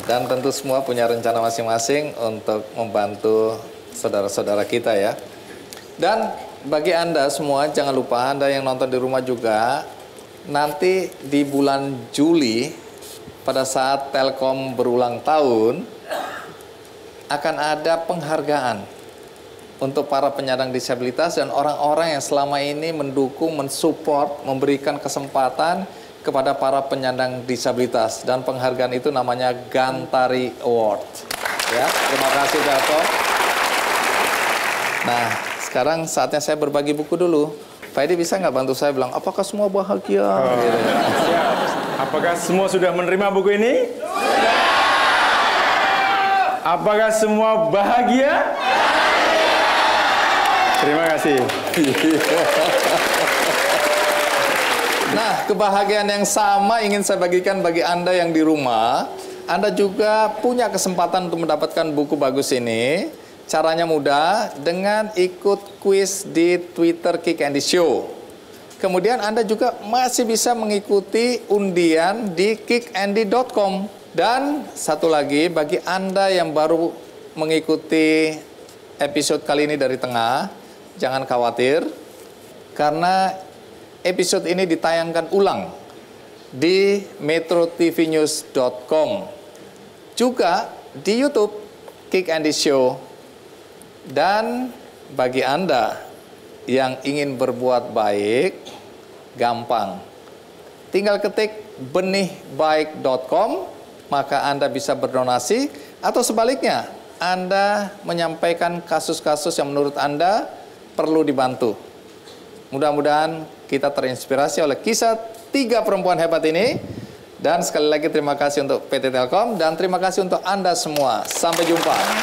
S1: Dan tentu semua punya rencana masing-masing untuk membantu saudara-saudara kita ya. Dan bagi Anda semua, jangan lupa Anda yang nonton di rumah juga, nanti di bulan Juli pada saat Telkom berulang tahun akan ada penghargaan untuk para penyandang disabilitas dan orang-orang yang selama ini mendukung, mensupport, memberikan kesempatan kepada para penyandang disabilitas. Dan penghargaan itu namanya Gantari Award. Ya, terima kasih Telkom. Nah, sekarang saatnya saya berbagi buku dulu. Pak Edi bisa nggak bantu saya bilang, apakah semua bahagia? Gitu.
S6: Siap. Apakah semua sudah menerima buku ini? Apakah semua bahagia? Terima kasih.
S1: Nah, kebahagiaan yang sama ingin saya bagikan bagi Anda yang di rumah. Anda juga punya kesempatan untuk mendapatkan buku bagus ini. Caranya mudah, dengan ikut kuis di Twitter Kick Andy Show. Kemudian Anda juga masih bisa mengikuti undian di kickandy.com. Dan satu lagi, bagi Anda yang baru mengikuti episode kali ini dari tengah, jangan khawatir, karena episode ini ditayangkan ulang di metrotvnews.com, juga di YouTube Kick Andy Show. Dan bagi Anda yang ingin berbuat baik, gampang. Tinggal ketik benihbaik.com, maka Anda bisa berdonasi, atau sebaliknya, Anda menyampaikan kasus-kasus yang menurut Anda perlu dibantu. Mudah-mudahan kita terinspirasi oleh kisah 3 perempuan hebat ini. Dan sekali lagi terima kasih untuk PT Telkom dan terima kasih untuk Anda semua. Sampai jumpa.